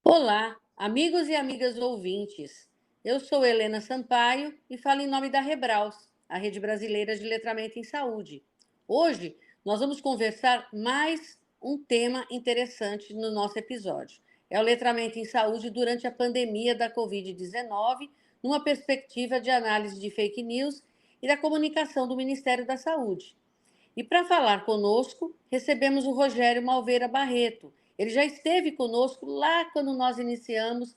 Olá, amigos e amigas ouvintes. Eu sou Helena Sampaio e falo em nome da Rebraus, a Rede Brasileira de Letramento em Saúde. Hoje nós vamos conversar mais um tema interessante no nosso episódio. É o letramento em saúde durante a pandemia da Covid-19, numa perspectiva de análise de fake news e da comunicação do Ministério da Saúde. E para falar conosco, recebemos o Rogério Malveira Barreto. Ele já esteve conosco lá quando nós iniciamos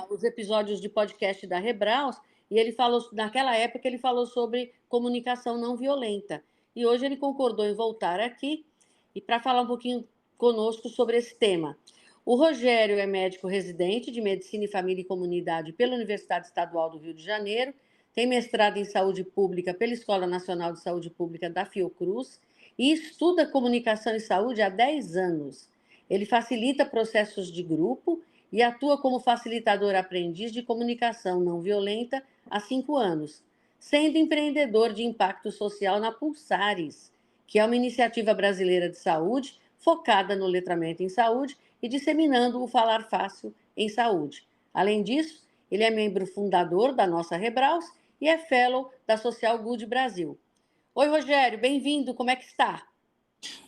os episódios de podcast da Rebraus, e ele falou, naquela época, ele falou sobre comunicação não violenta. E hoje ele concordou em voltar aqui e para falar um pouquinho conosco sobre esse tema. O Rogério é médico residente de Medicina e Família e Comunidade pela Universidade Estadual do Rio de Janeiro, tem mestrado em Saúde Pública pela Escola Nacional de Saúde Pública da Fiocruz e estuda comunicação e saúde há 10 anos. Ele facilita processos de grupo e atua como facilitador aprendiz de comunicação não violenta há 5 anos, sendo empreendedor de impacto social na Pulsares, que é uma iniciativa brasileira de saúde focada no letramento em saúde e disseminando o falar fácil em saúde. Além disso, ele é membro fundador da nossa Rebraus e é fellow da Social Good Brasil. Oi, Rogério, bem-vindo, como é que está?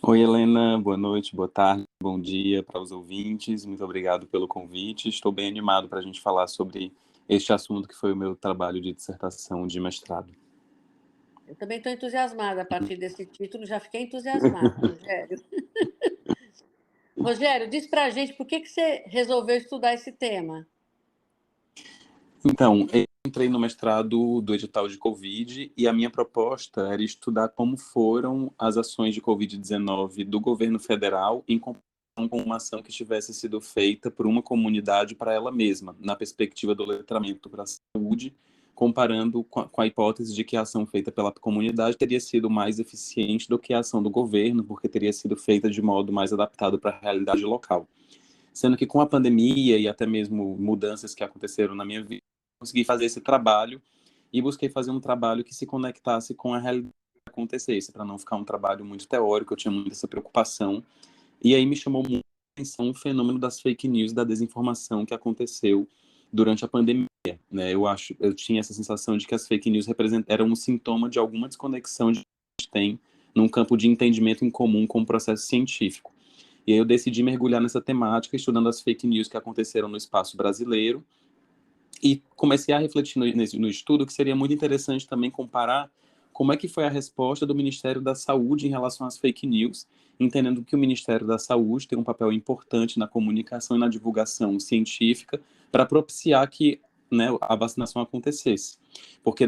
Oi, Helena, boa noite, boa tarde, bom dia para os ouvintes, muito obrigado pelo convite. Estou bem animado para a gente falar sobre este assunto que foi o meu trabalho de dissertação de mestrado. Eu também estou entusiasmada a partir desse título, já fiquei entusiasmada, Rogério. Rogério, diz para a gente por que você resolveu estudar esse tema? Então, eu entrei no mestrado do edital de Covid e a minha proposta era estudar como foram as ações de Covid-19 do governo federal em comparação com uma ação que tivesse sido feita por uma comunidade para ela mesma, na perspectiva do letramento para a saúde, comparando com a hipótese de que a ação feita pela comunidade teria sido mais eficiente do que a ação do governo, porque teria sido feita de modo mais adaptado para a realidade local. Sendo que com a pandemia e até mesmo mudanças que aconteceram na minha vida, consegui fazer esse trabalho e busquei fazer um trabalho que se conectasse com a realidade que acontecesse, para não ficar um trabalho muito teórico. Eu tinha muito essa preocupação. E aí me chamou muito a atenção o fenômeno das fake news, da desinformação que aconteceu durante a pandemia, né? Eu tinha essa sensação de que as fake news eram um sintoma de alguma desconexão que a gente tem num campo de entendimento em comum com o processo científico. E aí eu decidi mergulhar nessa temática, estudando as fake news que aconteceram no espaço brasileiro, e comecei a refletir no estudo que seria muito interessante também comparar como é que foi a resposta do Ministério da Saúde em relação às fake news, entendendo que o Ministério da Saúde tem um papel importante na comunicação e na divulgação científica para propiciar que, né, a vacinação acontecesse. Porque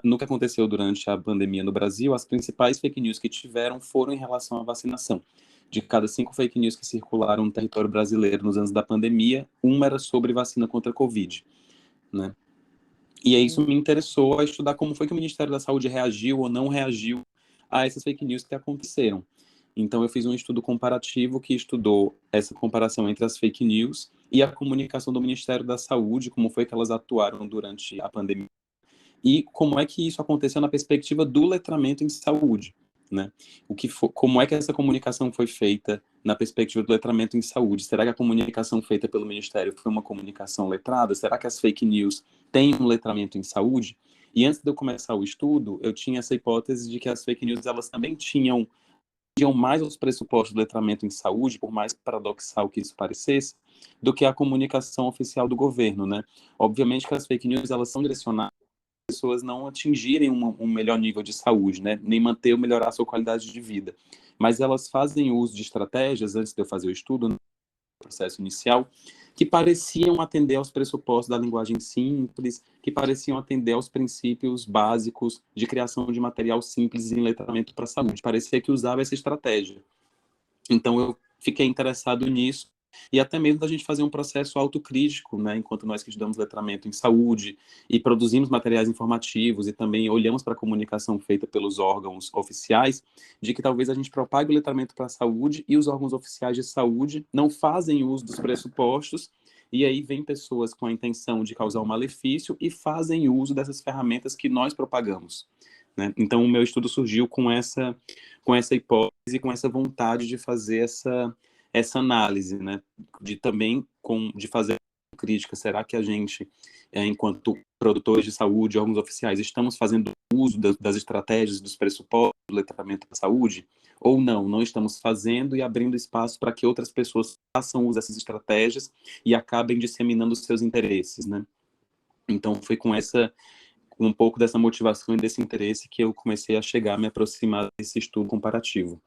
no que aconteceu durante a pandemia no Brasil, as principais fake news que tiveram foram em relação à vacinação. De cada 5 fake news que circularam no território brasileiro nos anos da pandemia, uma era sobre vacina contra a Covid, né? E aí isso me interessou a estudar como foi que o Ministério da Saúde reagiu ou não reagiu a essas fake news que aconteceram. Então eu fiz um estudo comparativo que estudou essa comparação entre as fake news e a comunicação do Ministério da Saúde, como foi que elas atuaram durante a pandemia e como é que isso aconteceu na perspectiva do letramento em saúde, né? Como é que essa comunicação foi feita na perspectiva do letramento em saúde? Será que a comunicação feita pelo Ministério foi uma comunicação letrada? Será que as fake news têm um letramento em saúde? E antes de eu começar o estudo, eu tinha essa hipótese de que as fake news elas também tinham mais aos pressupostos do letramento em saúde, por mais paradoxal que isso parecesse, do que a comunicação oficial do governo, né? Obviamente que as fake news elas são direcionadas pessoas não atingirem um melhor nível de saúde, né? Nem manter ou melhorar a sua qualidade de vida. Mas elas fazem uso de estratégias, antes de eu fazer o estudo, no processo inicial, que pareciam atender aos pressupostos da linguagem simples, que pareciam atender aos princípios básicos de criação de material simples em letramento para a saúde. Parecia que usava essa estratégia. Então, eu fiquei interessado nisso, e até mesmo da gente fazer um processo autocrítico, né, enquanto nós que estudamos letramento em saúde e produzimos materiais informativos e também olhamos para a comunicação feita pelos órgãos oficiais, de que talvez a gente propague o letramento para a saúde e os órgãos oficiais de saúde não fazem uso dos pressupostos, e aí vem pessoas com a intenção de causar um malefício e fazem uso dessas ferramentas que nós propagamos, né? Então, o meu estudo surgiu com essa hipótese, com essa vontade de fazer essa análise, né? De também de fazer crítica. Será que a gente, enquanto produtores de saúde, órgãos oficiais, estamos fazendo uso das estratégias, dos pressupostos do letramento da saúde? Ou não, não estamos fazendo e abrindo espaço para que outras pessoas façam uso dessas estratégias e acabem disseminando os seus interesses, né? Então, foi com um pouco dessa motivação e desse interesse que eu comecei a chegar, a me aproximar desse estudo comparativo.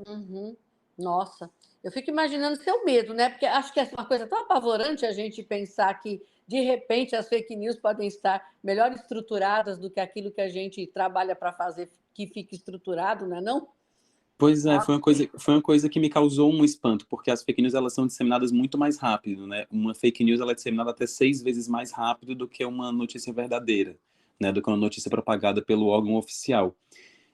Uhum. Nossa, eu fico imaginando seu medo, né? Porque acho que é uma coisa tão apavorante a gente pensar que, de repente, as fake news podem estar melhor estruturadas do que aquilo que a gente trabalha para fazer que fique estruturado, não é não? Pois é, Nossa. foi uma coisa que me causou um espanto, porque as fake news elas são disseminadas muito mais rápido, né? Uma fake news ela é disseminada até 6 vezes mais rápido do que uma notícia verdadeira, né? Do que uma notícia propagada pelo órgão oficial.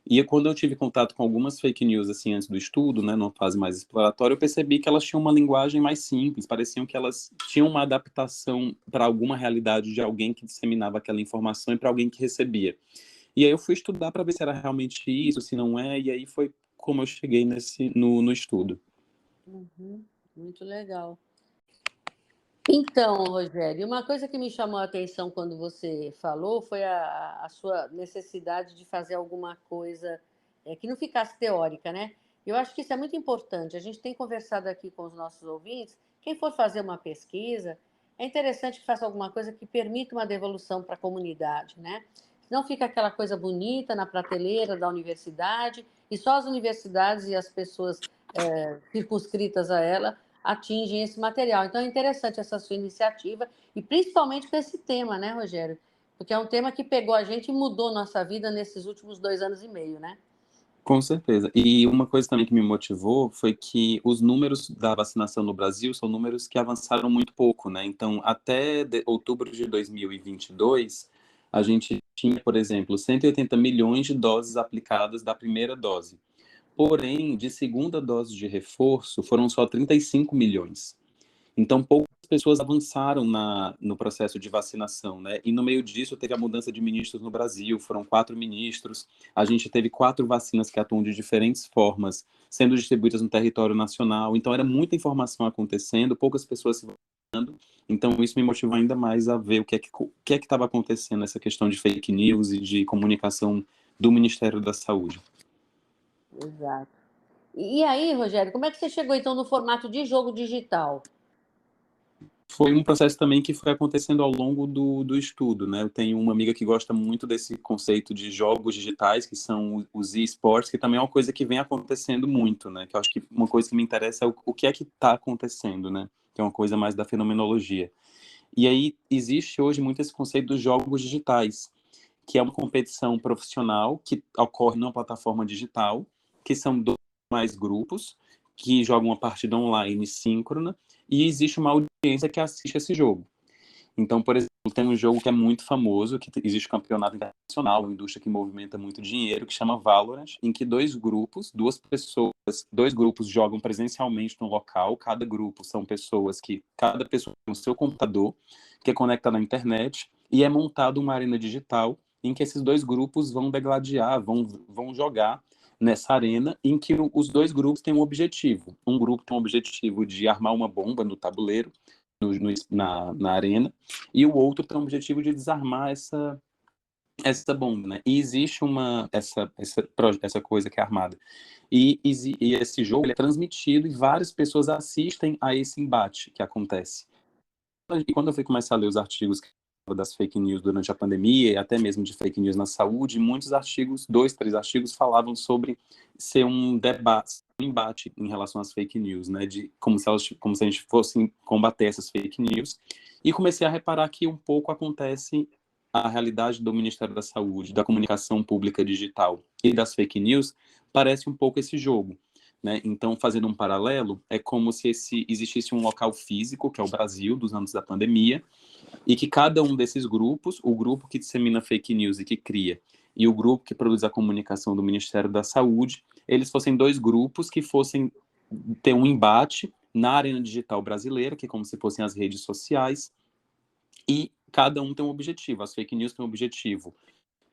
E quando eu tive contato com algumas fake news assim antes do estudo, né, numa fase mais exploratória, eu percebi que elas tinham uma linguagem mais simples, pareciam que elas tinham uma adaptação para alguma realidade de alguém que disseminava aquela informação e para alguém que recebia. E aí eu fui estudar para ver se era realmente isso, se não é, e aí foi como eu cheguei no estudo. Uhum. Muito legal. Então, Rogério, uma coisa que me chamou a atenção quando você falou foi a sua necessidade de fazer alguma coisa que não ficasse teórica, né? Eu acho que isso é muito importante. A gente tem conversado aqui com os nossos ouvintes. Quem for fazer uma pesquisa, é interessante que faça alguma coisa que permita uma devolução para a comunidade, né? Não fica aquela coisa bonita na prateleira da universidade e só as universidades e as pessoas circunscritas a ela atingem esse material. Então, é interessante essa sua iniciativa, e principalmente com esse tema, né, Rogério? Porque é um tema que pegou a gente e mudou nossa vida nesses últimos 2 anos e meio, né? Com certeza. E uma coisa também que me motivou foi que os números da vacinação no Brasil são números que avançaram muito pouco, né? Então, até outubro de 2022, a gente tinha, por exemplo, 180 milhões de doses aplicadas da primeira dose. Porém, de segunda dose de reforço, foram só 35 milhões. Então, poucas pessoas avançaram no processo de vacinação, né? E no meio disso, teve a mudança de ministros no Brasil, foram 4 ministros. A gente teve 4 vacinas que atuam de diferentes formas, sendo distribuídas no território nacional. Então, era muita informação acontecendo, poucas pessoas se vacinando. Então, isso me motivou ainda mais a ver o que é que estava acontecendo, essa questão de fake news e de comunicação do Ministério da Saúde. Exato. E aí, Rogério, como é que você chegou então no formato de jogo digital? Foi um processo também que foi acontecendo ao longo do estudo, né? Eu tenho uma amiga que gosta muito desse conceito de jogos digitais, que são os e-sports, que também é uma coisa que vem acontecendo muito, né? Que eu acho que uma coisa que me interessa é o que é que está acontecendo, né? Que é uma coisa mais da fenomenologia. E aí existe hoje muito esse conceito dos jogos digitais, que é uma competição profissional que ocorre numa plataforma digital, que são 2 ou mais grupos que jogam uma partida online síncrona e existe uma audiência que assiste esse jogo. Então, por exemplo, tem um jogo que é muito famoso, que existe um campeonato internacional, uma indústria que movimenta muito dinheiro, que chama Valorant, em que 2 grupos, 2 grupos jogam presencialmente no local. Cada grupo são pessoas que, cada pessoa tem o seu computador, que é conectado na internet, e é montado uma arena digital em que esses 2 grupos vão degladiar, vão jogar nessa arena, em que os 2 grupos têm um objetivo. Um grupo tem um objetivo de armar uma bomba no tabuleiro, na arena, e o outro tem o objetivo de desarmar essa bomba, né? E existe essa coisa que é armada. E esse jogo ele é transmitido e várias pessoas assistem a esse embate que acontece. E quando eu fui começar a ler os artigos das fake news durante a pandemia e até mesmo de fake news na saúde, muitos artigos, 2, 3 artigos falavam sobre ser um debate, um embate em relação às fake news, né, de como se a gente fosse combater essas fake news. E comecei a reparar que um pouco acontece a realidade do Ministério da Saúde, da comunicação pública digital e das fake news, parece um pouco esse jogo. Né? Então, fazendo um paralelo, é como se existisse um local físico, que é o Brasil, dos anos da pandemia, e que cada um desses grupos, o grupo que dissemina fake news e que cria, e o grupo que produz a comunicação do Ministério da Saúde, eles fossem 2 grupos que fossem ter um embate na arena digital brasileira, que é como se fossem as redes sociais, e cada um tem um objetivo. As fake news têm um objetivo,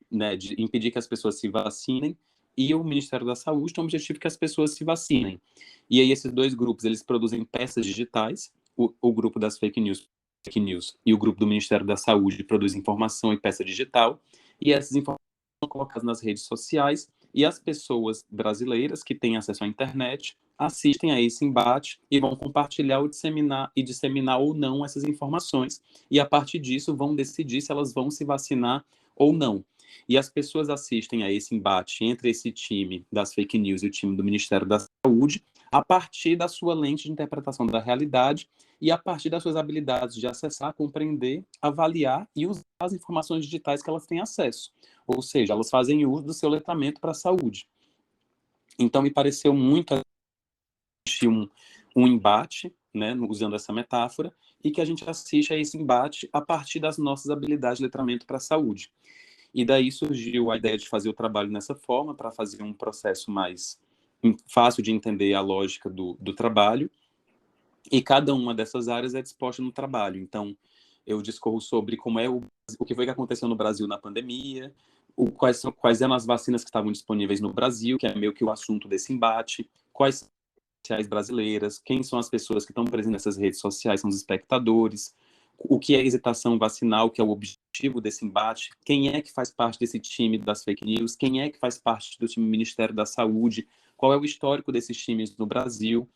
né, de impedir que as pessoas se vacinem, e o Ministério da Saúde tem o objetivo que as pessoas se vacinem. E aí esses dois grupos, eles produzem peças digitais, o grupo das fake news e o grupo do Ministério da Saúde produz informação e peça digital, e essas informações são colocadas nas redes sociais, e as pessoas brasileiras que têm acesso à internet assistem a esse embate e vão compartilhar ou disseminar ou não essas informações, e a partir disso vão decidir se elas vão se vacinar ou não. E as pessoas assistem a esse embate entre esse time das fake news e o time do Ministério da Saúde a partir da sua lente de interpretação da realidade e a partir das suas habilidades de acessar, compreender, avaliar e usar as informações digitais que elas têm acesso. Ou seja, elas fazem uso do seu letramento para a saúde. Então, me pareceu muito um embate, né, usando essa metáfora, e que a gente assiste a esse embate a partir das nossas habilidades de letramento para a saúde. E daí surgiu a ideia de fazer o trabalho nessa forma, para fazer um processo mais fácil de entender a lógica do trabalho, e cada uma dessas áreas é disposta no trabalho. Então, eu discorro sobre como é o que foi que aconteceu no Brasil na pandemia, quais eram as vacinas que estavam disponíveis no Brasil, que é meio que o assunto desse embate, quais são as redes sociais brasileiras, quem são as pessoas que estão presentes nessas redes sociais, são os espectadores, o que é hesitação vacinal, que é o objetivo desse embate, quem é que faz parte desse time das fake news, quem é que faz parte do time do Ministério da Saúde, qual é o histórico desses times no Brasil,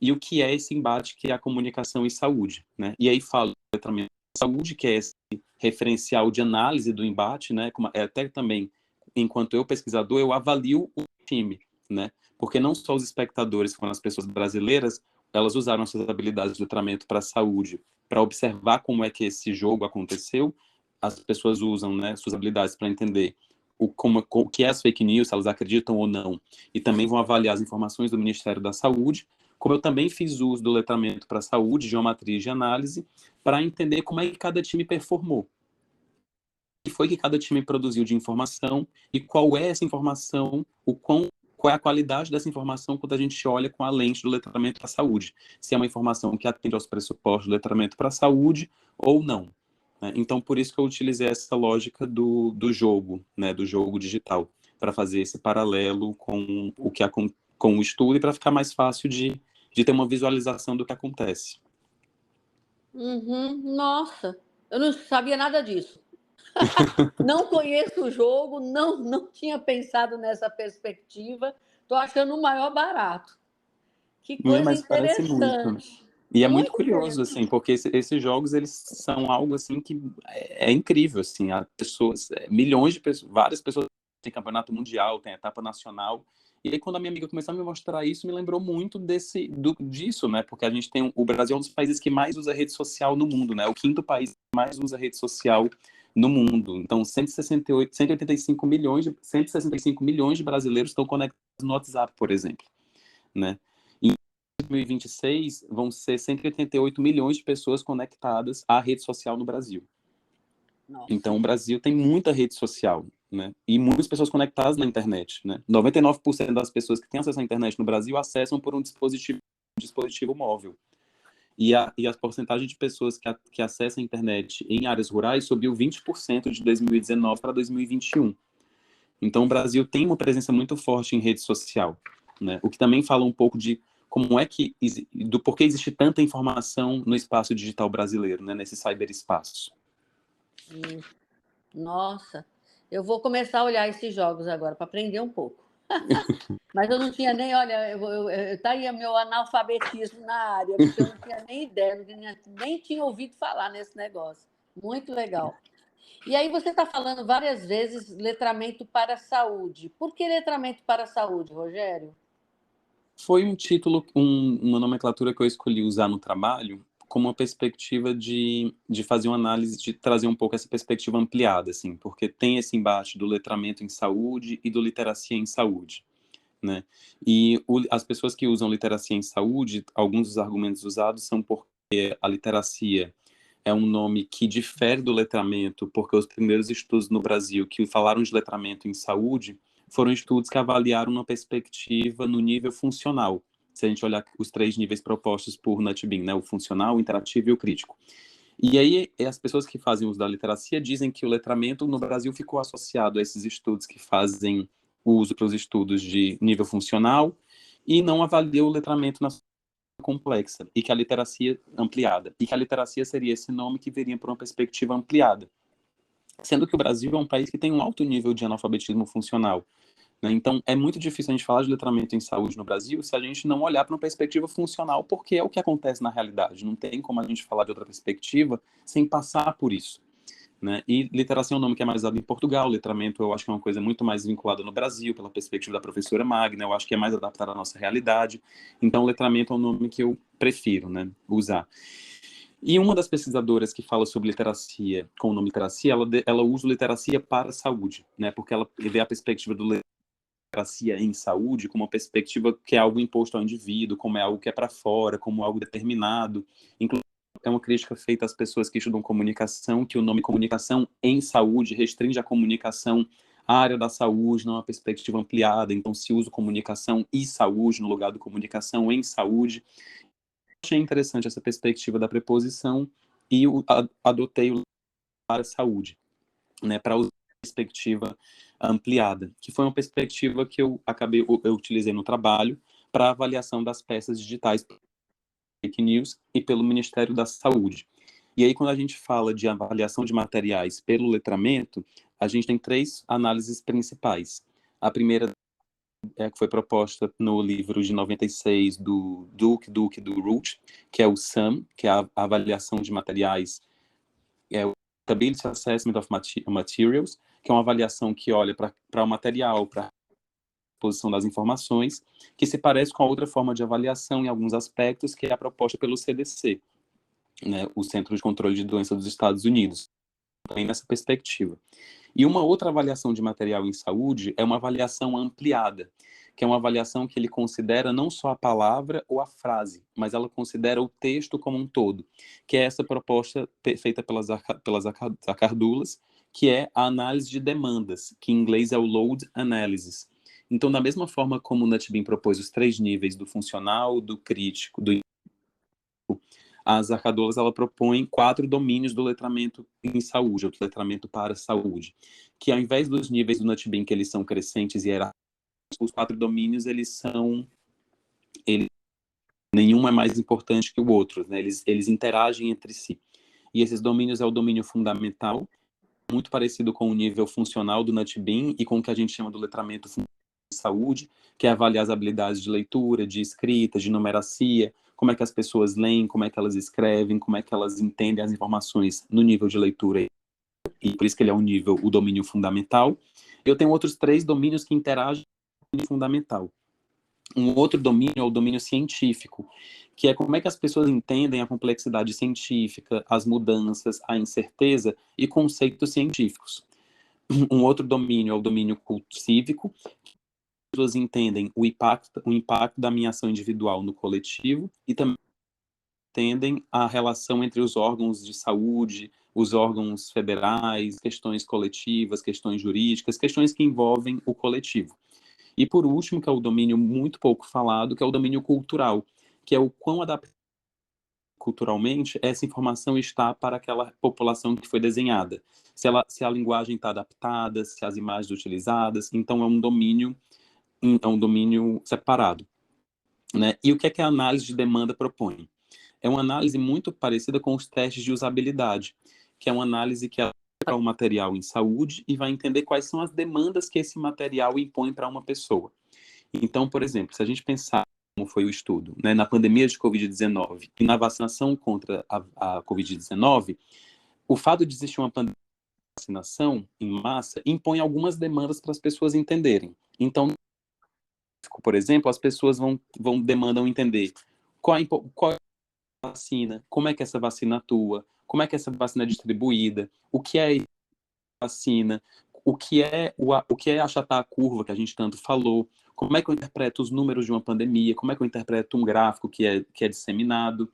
e o que é esse embate, que é a comunicação em saúde, né? E aí falo do letramento em saúde, que é esse referencial de análise do embate, né? Até também, enquanto eu pesquisador, eu avalio o time, né? Porque não só os espectadores, como as pessoas brasileiras, elas usaram suas habilidades de letramento para a saúde, para observar como é que esse jogo aconteceu. As pessoas usam, né, suas habilidades para entender o que é as fake news, se elas acreditam ou não, e também vão avaliar as informações do Ministério da Saúde, como eu também fiz uso do letramento para a saúde, de uma matriz de análise, para entender como é que cada time performou. O que foi que cada time produziu de informação e qual é essa informação, qual é a qualidade dessa informação quando a gente olha com a lente do letramento para a saúde. Se é uma informação que atende aos pressupostos do letramento para a saúde ou não. Né? Então, por isso que eu utilizei essa lógica do jogo, né, do jogo digital, para fazer esse paralelo com com o estudo e para ficar mais fácil de ter uma visualização do que acontece. Uhum, nossa, eu não sabia nada disso. Não conheço o jogo, não tinha pensado nessa perspectiva. Estou achando o maior barato. Que coisa Mas parece muito. interessante. E é muito Muito curioso, interessante. assim, porque esses jogos, eles são algo, assim, que é incrível, assim, há pessoas, milhões de pessoas, várias pessoas, tem campeonato mundial, tem etapa nacional, e aí quando a minha amiga começou a me mostrar isso, me lembrou muito disso, né, porque a gente tem, o Brasil é um dos países que mais usa rede social no mundo, né, o quinto país que mais usa rede social no mundo, então 165 milhões de brasileiros estão conectados no WhatsApp, por exemplo, né, 2026 vão ser 188 milhões de pessoas conectadas à rede social no Brasil. Nossa. Então, o Brasil tem muita rede social, né? E muitas pessoas conectadas na internet, né? 99% das pessoas que têm acesso à internet no Brasil acessam por um dispositivo móvel. E a porcentagem de pessoas que acessam a internet em áreas rurais subiu 20% de 2019 para 2021. Então, o Brasil tem uma presença muito forte em rede social, né? O que também fala um pouco de como é que do porquê existe tanta informação no espaço digital brasileiro, né, nesse cyberespaço. Nossa, eu vou começar a olhar esses jogos agora para aprender um pouco. Mas eu não tinha nem, olha, tá aí o meu analfabetismo na área, porque eu não tinha nem ideia, nem tinha ouvido falar nesse negócio. Muito legal. E aí você está falando várias vezes letramento para a saúde. Por que letramento para a saúde, Rogério? Foi um título, uma nomenclatura que eu escolhi usar no trabalho como uma perspectiva de fazer uma análise, de trazer um pouco essa perspectiva ampliada, assim, porque tem esse embate do letramento em saúde e do literacia em saúde, né? E as pessoas que usam literacia em saúde, alguns dos argumentos usados são porque a literacia é um nome que difere do letramento, porque os primeiros estudos no Brasil que falaram de letramento em saúde foram estudos que avaliaram uma perspectiva no nível funcional. Se a gente olhar os 3 níveis propostos por Nutbin, né, o funcional, o interativo e o crítico. E aí, as pessoas que fazem uso da literacia dizem que o letramento no Brasil ficou associado a esses estudos que fazem o uso para os estudos de nível funcional e não avalia o letramento na complexa e que a literacia ampliada, e que a literacia seria esse nome que viria por uma perspectiva ampliada, sendo que o Brasil é um país que tem um alto nível de analfabetismo funcional, né? Então é muito difícil a gente falar de letramento em saúde no Brasil se a gente não olhar para uma perspectiva funcional, porque é o que acontece na realidade, não tem como a gente falar de outra perspectiva sem passar por isso, né? E literacia é um nome que é mais usado em Portugal, letramento eu acho que é uma coisa muito mais vinculada no Brasil, pela perspectiva da professora Magna, eu acho que é mais adaptada à nossa realidade, então letramento é um nome que eu prefiro, né, usar. E uma das pesquisadoras que fala sobre literacia, com o nome literacia, ela usa literacia para a saúde, né, porque ela vê a perspectiva do literacia em saúde como uma perspectiva que é algo imposto ao indivíduo, como é algo que é para fora, como algo determinado, inclusive é uma crítica feita às pessoas que estudam comunicação, que o nome comunicação em saúde restringe a comunicação à área da saúde, não é uma perspectiva ampliada, então se usa comunicação e saúde no lugar do comunicação em saúde. Achei interessante essa perspectiva da preposição e adotei o para a saúde, né, para usar a perspectiva ampliada, que foi uma perspectiva que eu utilizei no trabalho para avaliação das peças digitais fake news e pelo Ministério da Saúde. E aí, quando a gente fala de avaliação de materiais pelo letramento, a gente tem 3 análises principais. A primeira é que foi proposta no livro de 96 do Duke do Root, que é o SAM, que é a avaliação de materiais, é o Stability Assessment of Materials, que é uma avaliação que olha para o material, para a posição das informações, que se parece com a outra forma de avaliação em alguns aspectos, que é a proposta pelo CDC, né, o Centro de Controle de Doenças dos Estados Unidos, também nessa perspectiva. E uma outra avaliação de material em saúde é uma avaliação ampliada, que é uma avaliação que ele considera não só a palavra ou a frase, mas ela considera o texto como um todo, que é essa proposta feita pelas acardulas, que é a análise de demandas, que em inglês é o load analysis. Então, da mesma forma como o Nutbeam propôs os 3 níveis do funcional, do crítico, do as arcadolas ela propõe 4 domínios do letramento em saúde, ou do letramento para a saúde, que ao invés dos níveis do Nutbeam que eles são crescentes e hierárquicos, os 4 domínios nenhum é mais importante que o outro, né? Eles interagem entre si. E esses domínios é o domínio fundamental, muito parecido com o nível funcional do Nutbeam e com o que a gente chama do letramento de saúde, que é avaliar as habilidades de leitura, de escrita, de numeracia, como é que as pessoas leem, como é que elas escrevem, como é que elas entendem as informações no nível de leitura, e por isso que ele é o domínio fundamental. Eu tenho outros 3 domínios que interagem com o domínio fundamental. Um outro domínio é o domínio científico, que é como é que as pessoas entendem a complexidade científica, as mudanças, a incerteza e conceitos científicos. Um outro domínio é o domínio cívico, as pessoas entendem o impacto da minha ação individual no coletivo e também entendem a relação entre os órgãos de saúde, os órgãos federais, questões coletivas, questões jurídicas, questões que envolvem o coletivo. E por último, que é o domínio muito pouco falado, que é o domínio cultural, que é o quão adaptado culturalmente essa informação está para aquela população que foi desenhada. Se a linguagem está adaptada, se as imagens utilizadas, então é um domínio separado, né? E o que é que a análise de demanda propõe? É uma análise muito parecida com os testes de usabilidade, que é uma análise que para um material em saúde e vai entender quais são as demandas que esse material impõe para uma pessoa. Então, por exemplo, se a gente pensar como foi o estudo, né, na pandemia de Covid-19 e na vacinação contra a Covid-19, o fato de existir uma pandemia de vacinação em massa impõe algumas demandas para as pessoas entenderem. Então, por exemplo, as pessoas demandam entender qual é a vacina, como é que essa vacina atua, como é que essa vacina é distribuída, o que é vacina, o que é achatar a curva que a gente tanto falou, como é que eu interpreto os números de uma pandemia, como é que eu interpreto um gráfico que é disseminado,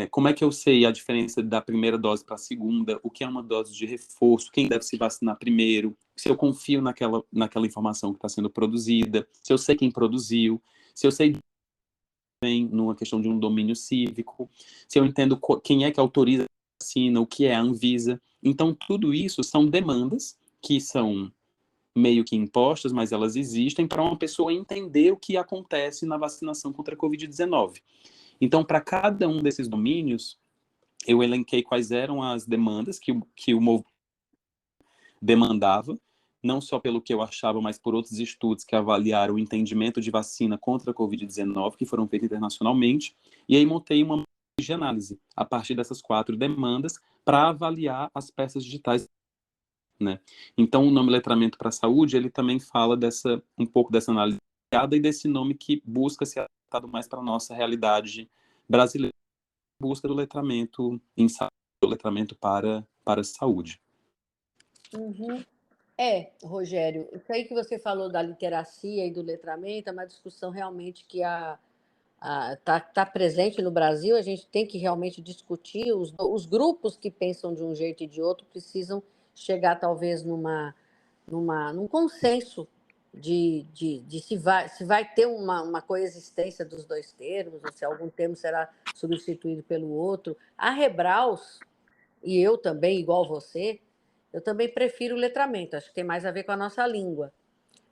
como é que eu sei a diferença da primeira dose para a segunda, o que é uma dose de reforço, quem deve se vacinar primeiro, se eu confio naquela informação que está sendo produzida, se eu sei quem produziu, se eu sei bem numa questão de um domínio cívico, se eu entendo quem é que autoriza a vacina, o que é a Anvisa. Então, tudo isso são demandas que são meio que impostas, mas elas existem para uma pessoa entender o que acontece na vacinação contra a Covid-19. Então, para cada um desses domínios, eu elenquei quais eram as demandas que o movimento demandava, não só pelo que eu achava, mas por outros estudos que avaliaram o entendimento de vacina contra a Covid-19, que foram feitos internacionalmente, e aí montei uma de análise a partir dessas 4 demandas para avaliar as peças digitais, né? Então, o nome Letramento para a Saúde, ele também fala um pouco dessa análise e desse nome que busca ser adaptado mais para a nossa realidade brasileira, busca do letramento em saúde, do letramento para a saúde. Uhum. Rogério, isso aí que você falou da literacia e do letramento é uma discussão realmente que tá presente no Brasil. A gente tem que realmente discutir. Os grupos que pensam de um jeito e de outro precisam chegar, talvez, num consenso de se vai ter uma coexistência dos dois termos, ou se algum termo será substituído pelo outro. A Rebraus, e eu também, igual você, eu também prefiro o letramento, acho que tem mais a ver com a nossa língua.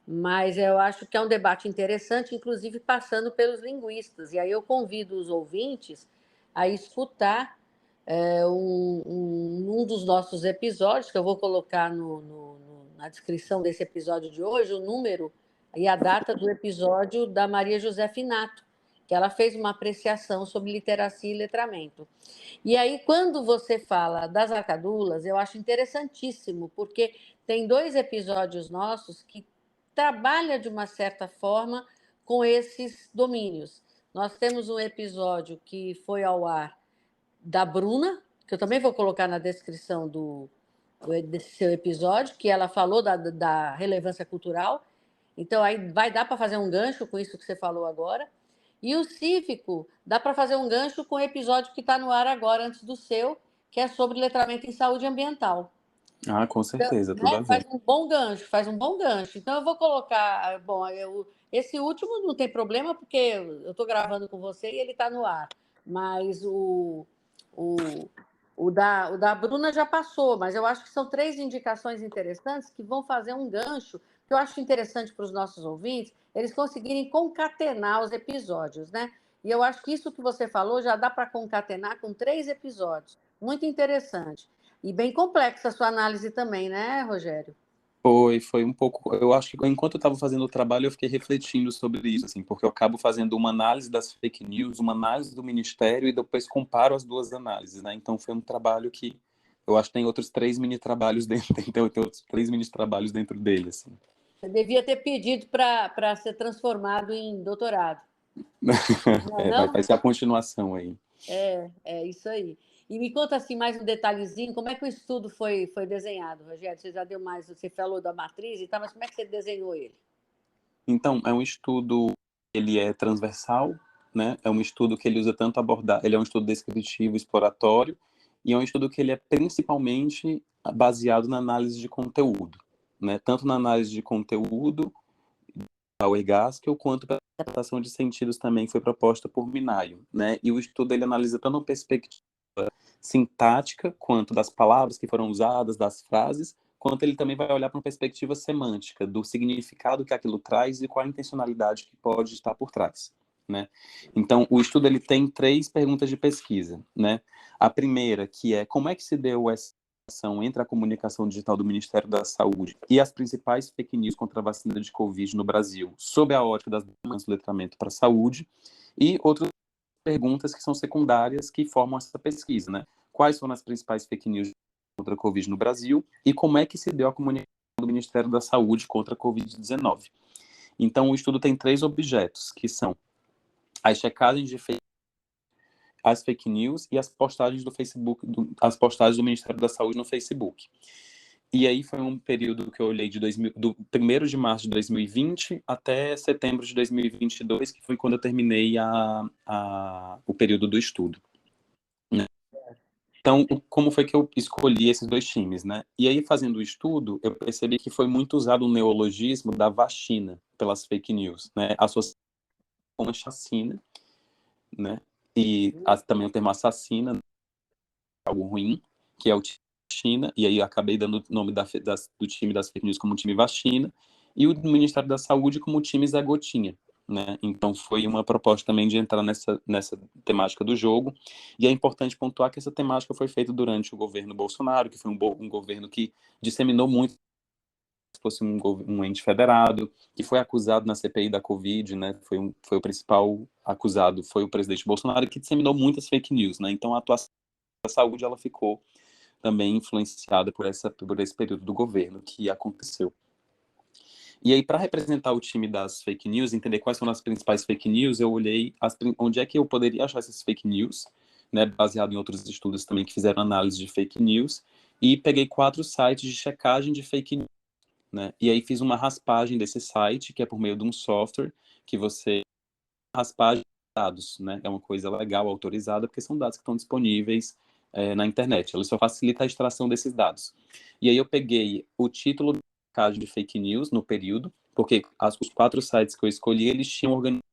Mas eu acho que é um debate interessante, inclusive passando pelos linguistas. E aí eu convido os ouvintes a escutar um dos nossos episódios, que eu vou colocar na descrição desse episódio de hoje, o número e a data do episódio da Maria José Finato, que ela fez uma apreciação sobre literacia e letramento. E aí, quando você fala das arcadulas, eu acho interessantíssimo, porque tem 2 episódios nossos que trabalham de uma certa forma com esses domínios. Nós temos um episódio que foi ao ar da Bruna, que eu também vou colocar na descrição desse seu episódio, que ela falou da relevância cultural. Então, aí vai dar para fazer um gancho com isso que você falou agora. E o cívico, dá para fazer um gancho com o episódio que está no ar agora, antes do seu, que é sobre letramento em saúde ambiental. Ah, com Então, certeza, tudo né, a ver. faz um bom gancho. Então, eu vou colocar. Bom, esse último não tem problema, porque eu estou gravando com você e ele está no ar. Mas o, o da Bruna já passou, mas eu acho que são 3 indicações interessantes que vão fazer um gancho, que eu acho interessante para os nossos ouvintes, eles conseguirem concatenar os episódios, né? E eu acho que isso que você falou já dá para concatenar com 3 episódios. Muito interessante. E bem complexa a sua análise também, né, Rogério? Foi um pouco. Eu acho que enquanto eu estava fazendo o trabalho, eu fiquei refletindo sobre isso, assim, porque eu acabo fazendo uma análise das fake news, uma análise do Ministério e depois comparo as 2 análises, né? Então foi um trabalho que eu acho que tem outros 3 mini trabalhos dentro, tem outros 3 mini trabalhos dentro dele, assim. Você devia ter pedido para ser transformado em doutorado. Não é não? Vai ser a continuação aí. É isso aí. E me conta assim mais um detalhezinho, como é que o estudo foi desenhado, Rogério? Você já deu mais, você falou da matriz e tal, mas como é que você desenhou ele? Então, é um estudo, ele é transversal, né? É um estudo que ele usa tanto abordar, ele é um estudo descritivo, exploratório, e é um estudo que ele é principalmente baseado na análise de conteúdo, né? Tanto na análise de conteúdo da Gaskell, quanto a interpretação de sentidos também foi proposta por Minayo, né? E o estudo ele analisa tanto a perspectiva sintática, quanto das palavras que foram usadas, das frases, quanto ele também vai olhar para uma perspectiva semântica, do significado que aquilo traz e qual a intencionalidade que pode estar por trás, né? Então, o estudo ele tem 3 perguntas de pesquisa, né? A primeira, que é como é que se deu essa relação entre a comunicação digital do Ministério da Saúde e as principais fake news contra a vacina de Covid no Brasil, sob a ótica das demandas do letramento para a saúde, e outras perguntas que são secundárias que formam essa pesquisa, né? Quais foram as principais fake news contra a Covid no Brasil e como é que se deu a comunicação do Ministério da Saúde contra a Covid-19. Então, o estudo tem 3 objetos, que são as checagens de as fake news e as postagens do Facebook, as postagens do Ministério da Saúde no Facebook. E aí foi um período que eu olhei do 1º de março de 2020 até setembro de 2022, que foi quando eu terminei o período do estudo. Né? Então, como foi que eu escolhi esses 2 times, né? E aí, fazendo o estudo, eu percebi que foi muito usado o neologismo da vacina pelas fake news, né? Associado com a chacina, né? E também o termo assassina, algo ruim, que é Vacina, e aí acabei dando o nome do time das fake news como time Vacina, e o do Ministério da Saúde como time Zé Gotinha, né? Então foi uma proposta também de entrar nessa temática do jogo, e é importante pontuar que essa temática foi feita durante o governo Bolsonaro, que foi um governo que disseminou muito se fosse um ente federado, que foi acusado na CPI da Covid, né? Foi o principal acusado, foi o presidente Bolsonaro, que disseminou muitas fake news, né? Então a atuação da saúde ela ficou também influenciada por esse período do governo que aconteceu. E aí, para representar o time das fake news, entender quais são as principais fake news, eu olhei onde é que eu poderia achar essas fake news, né, baseado em outros estudos também que fizeram análise de fake news, e peguei 4 sites de checagem de fake news, né, e aí fiz uma raspagem desse site, que é por meio de um software que você raspagem de dados, né, é uma coisa legal, autorizada, porque são dados que estão disponíveis na internet, ela só facilita a extração desses dados. E aí eu peguei o título checagem de fake news no período, porque os 4 sites que eu escolhi, eles tinham organizado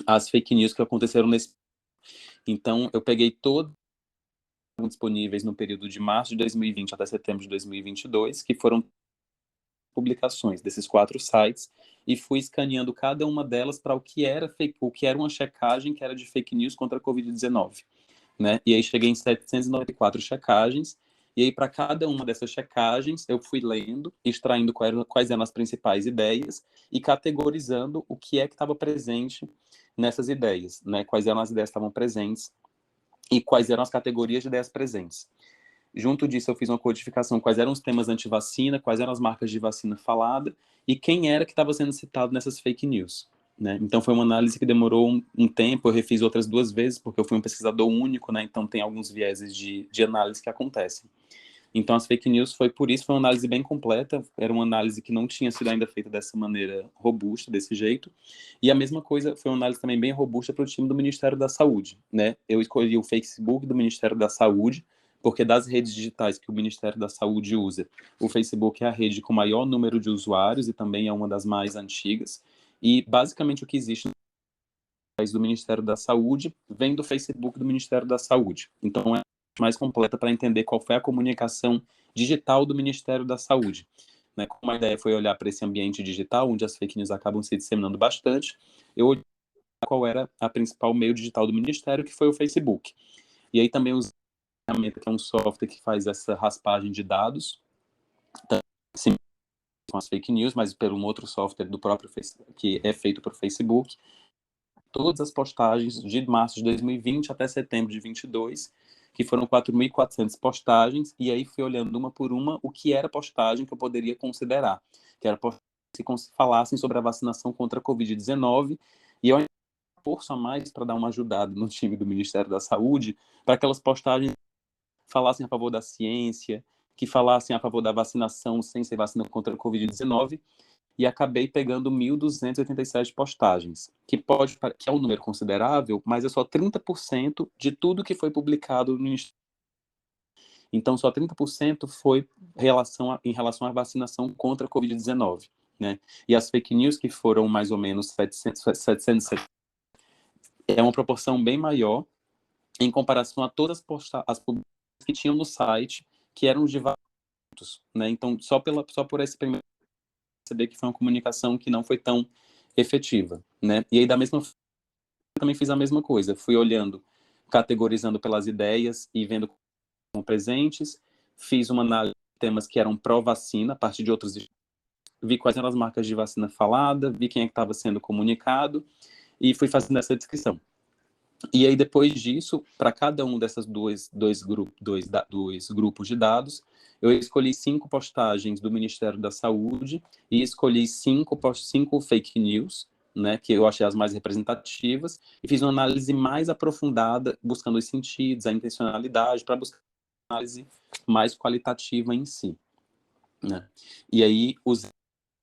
as fake news que aconteceram nesse. Então, eu peguei todos disponíveis no período de março de 2020 até setembro de 2022, que foram publicações desses 4 sites, e fui escaneando cada uma delas para o que era uma checagem que era de fake news contra a Covid-19. Né? E aí cheguei em 794 checagens, e aí para cada uma dessas checagens eu fui lendo, extraindo quais eram as principais ideias e categorizando o que é que estava presente nessas ideias, né? Quais eram as ideias que estavam presentes e quais eram as categorias de ideias presentes. Junto disso, eu fiz uma codificação, quais eram os temas anti-vacina, quais eram as marcas de vacina falada e quem era que estava sendo citado nessas fake news. Né? Então, foi uma análise que demorou um tempo, eu refiz outras 2 vezes, porque eu fui um pesquisador único, né? Então tem alguns vieses de análise que acontecem. Então, as fake news foi por isso, foi uma análise bem completa, era uma análise que não tinha sido ainda feita dessa maneira robusta, desse jeito, e a mesma coisa, foi uma análise também bem robusta para o time do Ministério da Saúde, né? Eu escolhi o Facebook do Ministério da Saúde, porque das redes digitais que o Ministério da Saúde usa, o Facebook é a rede com maior número de usuários e também é uma das mais antigas, e basicamente o que existe do Ministério da Saúde vem do Facebook do Ministério da Saúde. Então, é mais completa para entender qual foi a comunicação digital do Ministério da Saúde. Né? Como a ideia foi olhar para esse ambiente digital, onde as fake news acabam se disseminando bastante, eu olhei qual era a principal meio digital do Ministério, que foi o Facebook. E aí também usei a ferramenta, que é um software que faz essa raspagem de dados, sim, com as fake news, mas por um outro software do próprio Facebook, que é feito para o Facebook, todas as postagens de março de 2020 até setembro de 22, que foram 4.400 postagens, e aí fui olhando uma por uma o que era postagem que eu poderia considerar, que era postagem que falassem sobre a vacinação contra a Covid-19, e eu forço a mais para dar uma ajudada no time do Ministério da Saúde, para aquelas postagens que falassem a favor da ciência, que falassem a favor da vacinação sem ser vacina contra a Covid-19, e acabei pegando 1.287 postagens, que é um número considerável, mas é só 30% de tudo que foi publicado no Instagram. Então, só 30% foi em relação à vacinação contra a Covid-19. Né? E as fake news, que foram mais ou menos 700 é uma proporção bem maior em comparação a todas as publicações que tinham no site, que eram de vários. Né? Então, só por esse primeiro perceber que foi uma comunicação que não foi tão efetiva, né? E aí da mesma forma, eu também fiz a mesma coisa, fui olhando, categorizando pelas ideias e vendo como presentes, fiz uma análise de temas que eram pró-vacina, a partir de outros, vi quais eram as marcas de vacina falada, vi quem é que estava sendo comunicado e fui fazendo essa descrição. E aí, depois disso, para cada um dessas dois grupos de dados, eu escolhi 5 postagens do Ministério da Saúde e escolhi 5 fake news, né, que eu achei as mais representativas, e fiz uma análise mais aprofundada, buscando os sentidos, a intencionalidade, para buscar uma análise mais qualitativa em si. Né? E aí, os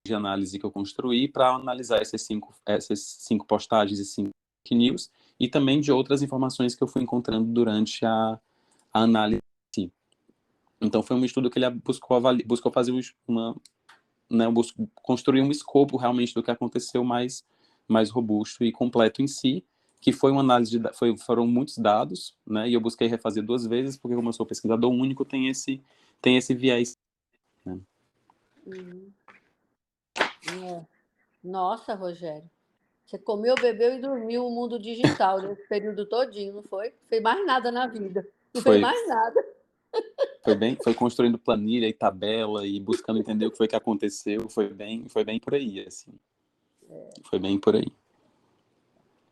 de análise que eu construí para analisar essas cinco postagens e 5 fake news, e também de outras informações que eu fui encontrando durante a análise. Então, foi um estudo que ele buscou fazer construir um escopo realmente do que aconteceu mais robusto e completo em si, que foi uma análise foram muitos dados, né? E eu busquei refazer 2 vezes, porque como eu sou pesquisador único, tem esse viés, né? Uhum. É. Nossa, Rogério, você comeu, bebeu e dormiu o mundo digital nesse período todinho, não foi? Não fez mais nada na vida. Não fez Foi, mais nada. foi construindo planilha e tabela e buscando entender o que foi que aconteceu, foi bem por aí, assim. Foi bem por aí.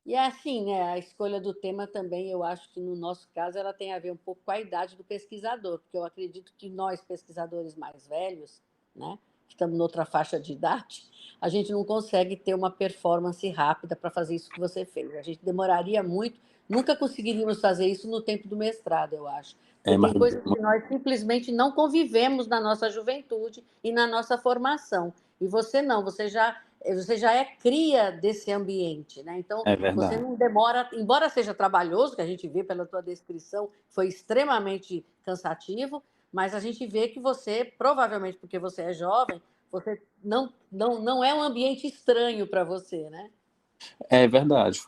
E é assim, né? A escolha do tema também, eu acho que no nosso caso, ela tem a ver um pouco com a idade do pesquisador, porque eu acredito que nós, pesquisadores mais velhos, né, que estamos noutra faixa de idade, a gente não consegue ter uma performance rápida para fazer isso que você fez. A gente demoraria muito, nunca conseguiríamos fazer isso no tempo do mestrado, eu acho. Porque É, mas, tem coisas que nós simplesmente não convivemos na nossa juventude e na nossa formação. E você não, você já é cria desse ambiente, né? Então, é você verdade. não demora, embora seja trabalhoso, que a gente vê pela tua descrição, foi extremamente cansativo, mas a gente vê que você, provavelmente porque você é jovem, você não é um ambiente estranho para você, né? É verdade.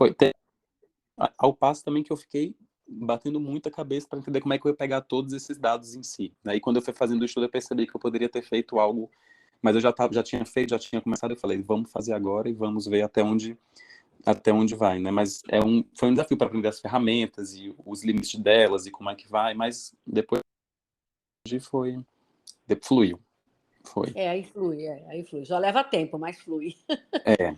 Ao passo também que eu fiquei batendo muita cabeça para entender como é que eu ia pegar todos esses dados em si, né? E quando eu fui fazendo o estudo, eu percebi que eu poderia ter feito algo, mas eu já tinha feito, já tinha começado, eu falei, vamos fazer agora e vamos ver até onde vai, né? Mas foi um desafio para aprender as ferramentas e os limites delas e como é que vai, mas depois fluiu, foi. Aí flui. Só leva tempo, mas flui. É.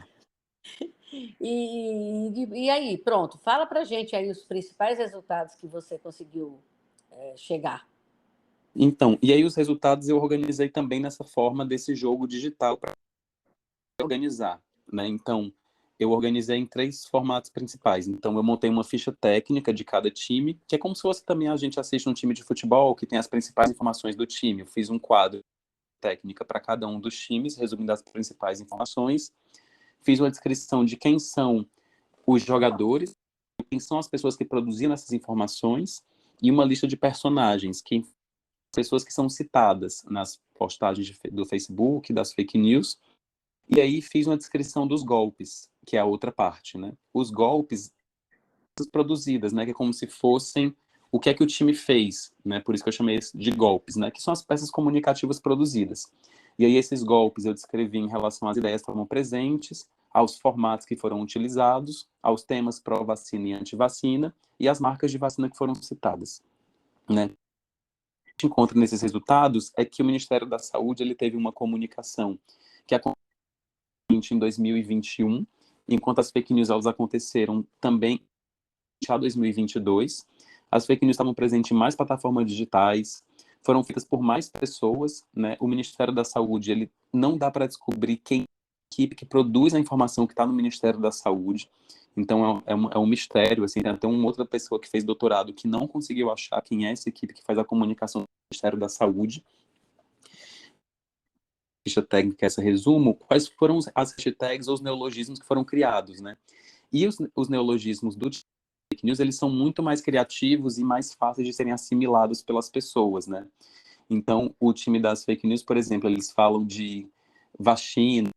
E aí, pronto, fala pra gente aí os principais resultados que você conseguiu chegar. Então, e aí os resultados eu organizei também nessa forma desse jogo digital para organizar, né? Então, eu organizei em 3 formatos principais. Então, eu montei uma ficha técnica de cada time, que é como se fosse também a gente assiste um time de futebol, que tem as principais informações do time. Eu fiz um quadro técnica para cada um dos times, resumindo as principais informações. Fiz uma descrição de quem são os jogadores, quem são as pessoas que produziram essas informações, e uma lista de personagens, pessoas que são citadas nas postagens do Facebook, das fake news. E aí fiz uma descrição dos golpes, que é a outra parte, né? Os golpes produzidas, né? Que é como se fossem o que é que o time fez, né? Por isso que eu chamei de golpes, né? Que são as peças comunicativas produzidas. E aí esses golpes eu descrevi em relação às ideias que estavam presentes, aos formatos que foram utilizados, aos temas pró-vacina e anti-vacina e as marcas de vacina que foram citadas, né? O que a gente encontra nesses resultados é que o Ministério da Saúde ele teve uma comunicação que aconteceu em 2021, enquanto as fake news elas aconteceram também já em 2022. As fake news estavam presentes em mais plataformas digitais, foram feitas por mais pessoas, né? O Ministério da Saúde, ele não dá para descobrir quem é a equipe que produz a informação que está no Ministério da Saúde. Então é um mistério, assim, tem até uma outra pessoa que fez doutorado que não conseguiu achar quem é essa equipe que faz a comunicação do Ministério da Saúde. Ficha técnica, essa resumo, quais foram as hashtags ou os neologismos que foram criados, né? E os neologismos do fake news, eles são muito mais criativos e mais fáceis de serem assimilados pelas pessoas, né? Então, o time das fake news, por exemplo, eles falam de vacina,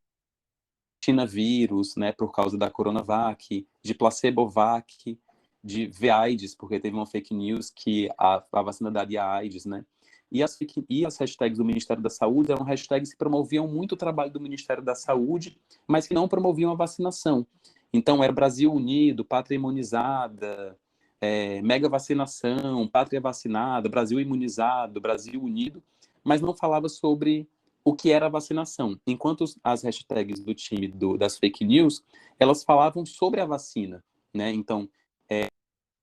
vírus, né, por causa da Coronavac, de placebovac, de VAIDS, porque teve uma fake news que a vacina daria AIDS, né? E as hashtags do Ministério da Saúde eram hashtags que promoviam muito o trabalho do Ministério da Saúde, mas que não promoviam a vacinação. Então, era Brasil Unido, Pátria Imunizada, mega vacinação, Pátria Vacinada, Brasil Imunizado, Brasil Unido, mas não falava sobre o que era a vacinação. Enquanto as hashtags do time das fake news, elas falavam sobre a vacina, né? Então,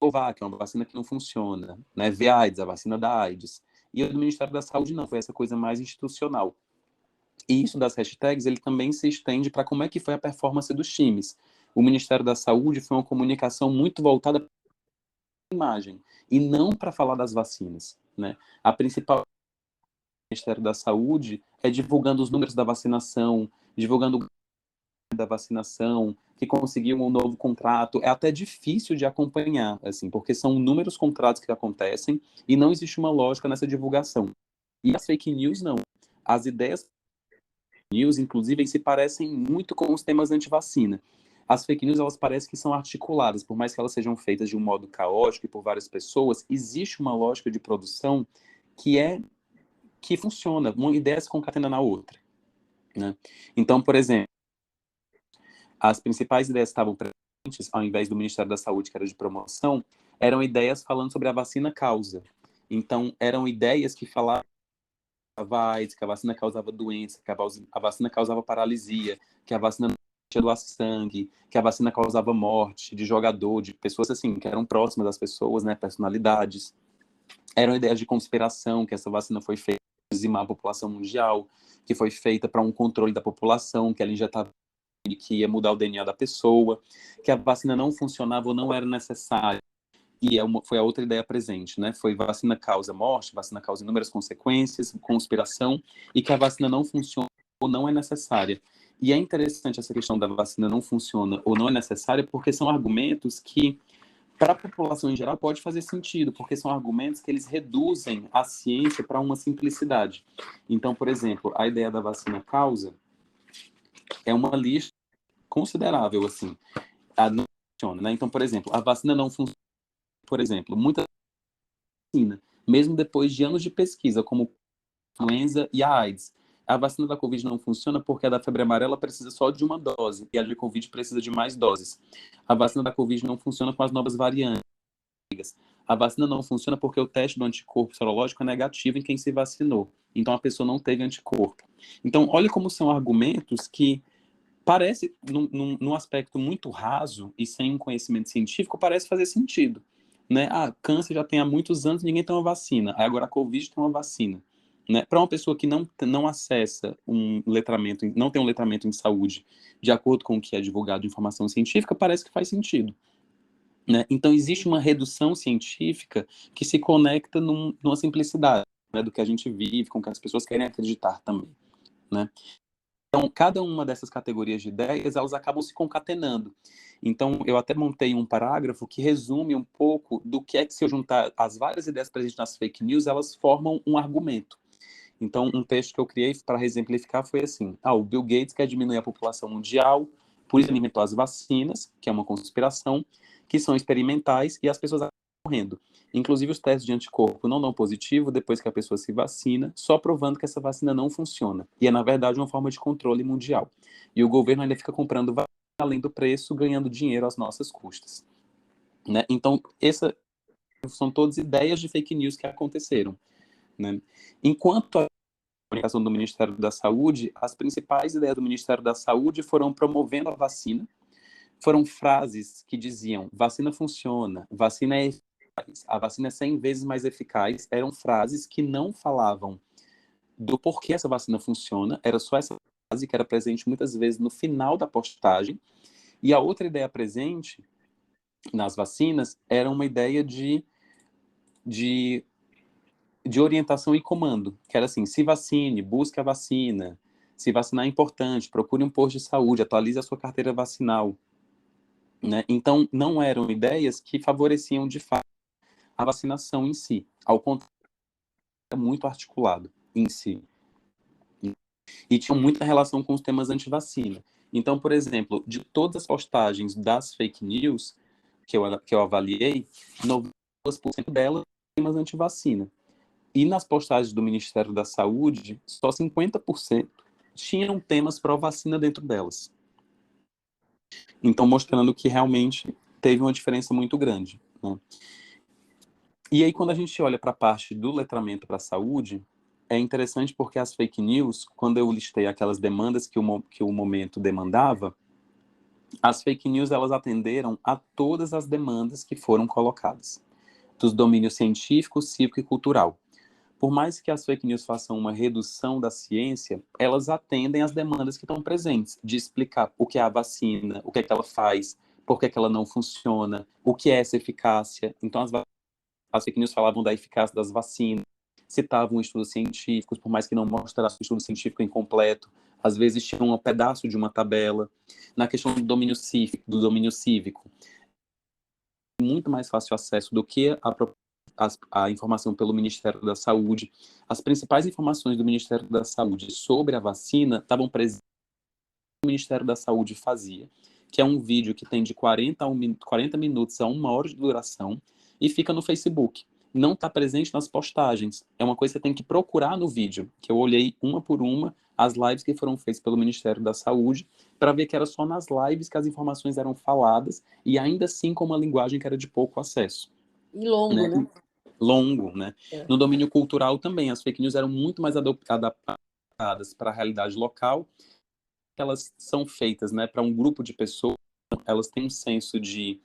Covax, que é uma vacina que não funciona, né? VAIDS, a vacina da AIDS. E o do Ministério da Saúde não, foi essa coisa mais institucional. E isso das hashtags, ele também se estende para como é que foi a performance dos times. O Ministério da Saúde foi uma comunicação muito voltada para a imagem, e não para falar das vacinas, né? A principal Ministério da Saúde é divulgando os números da vacinação, divulgando o da vacinação, que conseguiu um novo contrato. É até difícil de acompanhar, assim, porque são inúmeros contratos que acontecem e não existe uma lógica nessa divulgação. E as fake news, não. As ideias news, inclusive, se parecem muito com os temas anti-vacina. as fake news, elas parecem que são articuladas, por mais que elas sejam feitas de um modo caótico e por várias pessoas, existe uma lógica de produção que funciona, uma ideia se concatena na outra, né? Então, por exemplo, as principais ideias que estavam presentes, ao invés do Ministério da Saúde, que era de promoção, eram ideias falando sobre a vacina causa. Então, eram ideias que falavam AIDS, que a vacina causava doença, que a vacina causava paralisia, que a vacina não tinha doar sangue, que a vacina causava morte de jogador, de pessoas assim, que eram próximas das pessoas, né, personalidades. Eram ideias de conspiração, que essa vacina foi feita para dizimar a população mundial, que foi feita para um controle da população, que ela injetava que ia mudar o DNA da pessoa, que a vacina não funcionava ou não era necessária. E foi a outra ideia presente, né? Foi vacina causa morte, vacina causa inúmeras consequências, conspiração, e que a vacina não funciona ou não é necessária. E é interessante essa questão da vacina não funciona ou não é necessária, porque são argumentos que, para a população em geral, pode fazer sentido, porque são argumentos que eles reduzem a ciência para uma simplicidade. Então, por exemplo, a ideia da vacina causa é uma lista considerável, assim. Não funciona, né? Então, por exemplo, a vacina não funciona, por exemplo, muita vacina, mesmo depois de anos de pesquisa, como a influenza e a AIDS. A vacina da Covid não funciona porque a da febre amarela precisa só de uma dose e a de Covid precisa de mais doses. A vacina da Covid não funciona com as novas variantes. A vacina não funciona porque o teste do anticorpo serológico é negativo em quem se vacinou. Então a pessoa não teve anticorpo. Então, olha como são argumentos que parece, num aspecto muito raso e sem um conhecimento científico, parece fazer sentido, né? Ah, câncer já tem há muitos anos, ninguém tem uma vacina. Aí agora a Covid tem uma vacina, né? Para uma pessoa que não acessa um letramento, não tem um letramento em saúde, de acordo com o que é divulgado em informação científica, parece que faz sentido, né? Então existe uma redução científica que se conecta numa simplicidade, né, do que a gente vive, com que as pessoas querem acreditar também, né? Então, cada uma dessas categorias de ideias, elas acabam se concatenando. Então, eu até montei um parágrafo que resume um pouco do que é que, se eu juntar as várias ideias presentes nas fake news, elas formam um argumento. Então, um texto que eu criei para exemplificar foi assim: o Bill Gates quer diminuir a população mundial, por isso ele inventou as vacinas, que é uma conspiração, que são experimentais e as pessoas acabam morrendo. Inclusive, os testes de anticorpo não dão positivo depois que a pessoa se vacina, só provando que essa vacina não funciona. E é, na verdade, uma forma de controle mundial. E o governo ainda fica comprando vacina além do preço, ganhando dinheiro às nossas custas, né? Então, essas são todas ideias de fake news que aconteceram, né? Enquanto a comunicação do Ministério da Saúde, as principais ideias do Ministério da Saúde foram promovendo a vacina, foram frases que diziam: vacina funciona, vacina é eficaz, a vacina é 100 vezes mais eficaz. Eram frases que não falavam do porquê essa vacina funciona, era só essa frase que era presente muitas vezes no final da postagem. E a outra ideia presente nas vacinas era uma ideia de, de orientação e comando, que era assim: se vacine, busque a vacina, se vacinar é importante, procure um posto de saúde, atualize a sua carteira vacinal, né? Então, não eram ideias que favoreciam, de fato, a vacinação em si. Ao contrário, era muito articulado em si. E tinha muita relação com os temas anti-vacina. Então, por exemplo, de todas as postagens das fake news que eu avaliei, 92% delas temas anti-vacina. E nas postagens do Ministério da Saúde, só 50% tinham temas pró-vacina dentro delas. Então, mostrando que realmente teve uma diferença muito grande, né? E aí, quando a gente olha para a parte do letramento para a saúde, é interessante porque as fake news, quando eu listei aquelas demandas que o momento demandava, as fake news, elas atenderam a todas as demandas que foram colocadas, dos domínios científico, cívico e cultural. Por mais que as fake news façam uma redução da ciência, elas atendem às demandas que estão presentes, de explicar o que é a vacina, o que é que ela faz, por que é que ela não funciona, o que é essa eficácia. Então, as fake news falavam da eficácia das vacinas, citavam estudos científicos, por mais que não mostrasse o estudo científico incompleto, às vezes tinham um pedaço de uma tabela. Na questão do domínio cívico, muito mais fácil acesso do que a informação pelo Ministério da Saúde. As principais informações do Ministério da Saúde sobre a vacina estavam presentes no que o Ministério da Saúde fazia. que é um vídeo que tem de 40 minutos a 1 hora de duração e fica no Facebook. Não está presente nas postagens. É uma coisa que você tem que procurar no vídeo, que eu olhei uma por uma as lives que foram feitas pelo Ministério da Saúde, para ver que era só nas lives que as informações eram faladas, e ainda assim com uma linguagem que era de pouco acesso. E longo, né? Longo, né? No domínio cultural também, as fake news eram muito mais adaptadas para a realidade local. Elas são feitas, né, para um grupo de pessoas, elas têm um senso de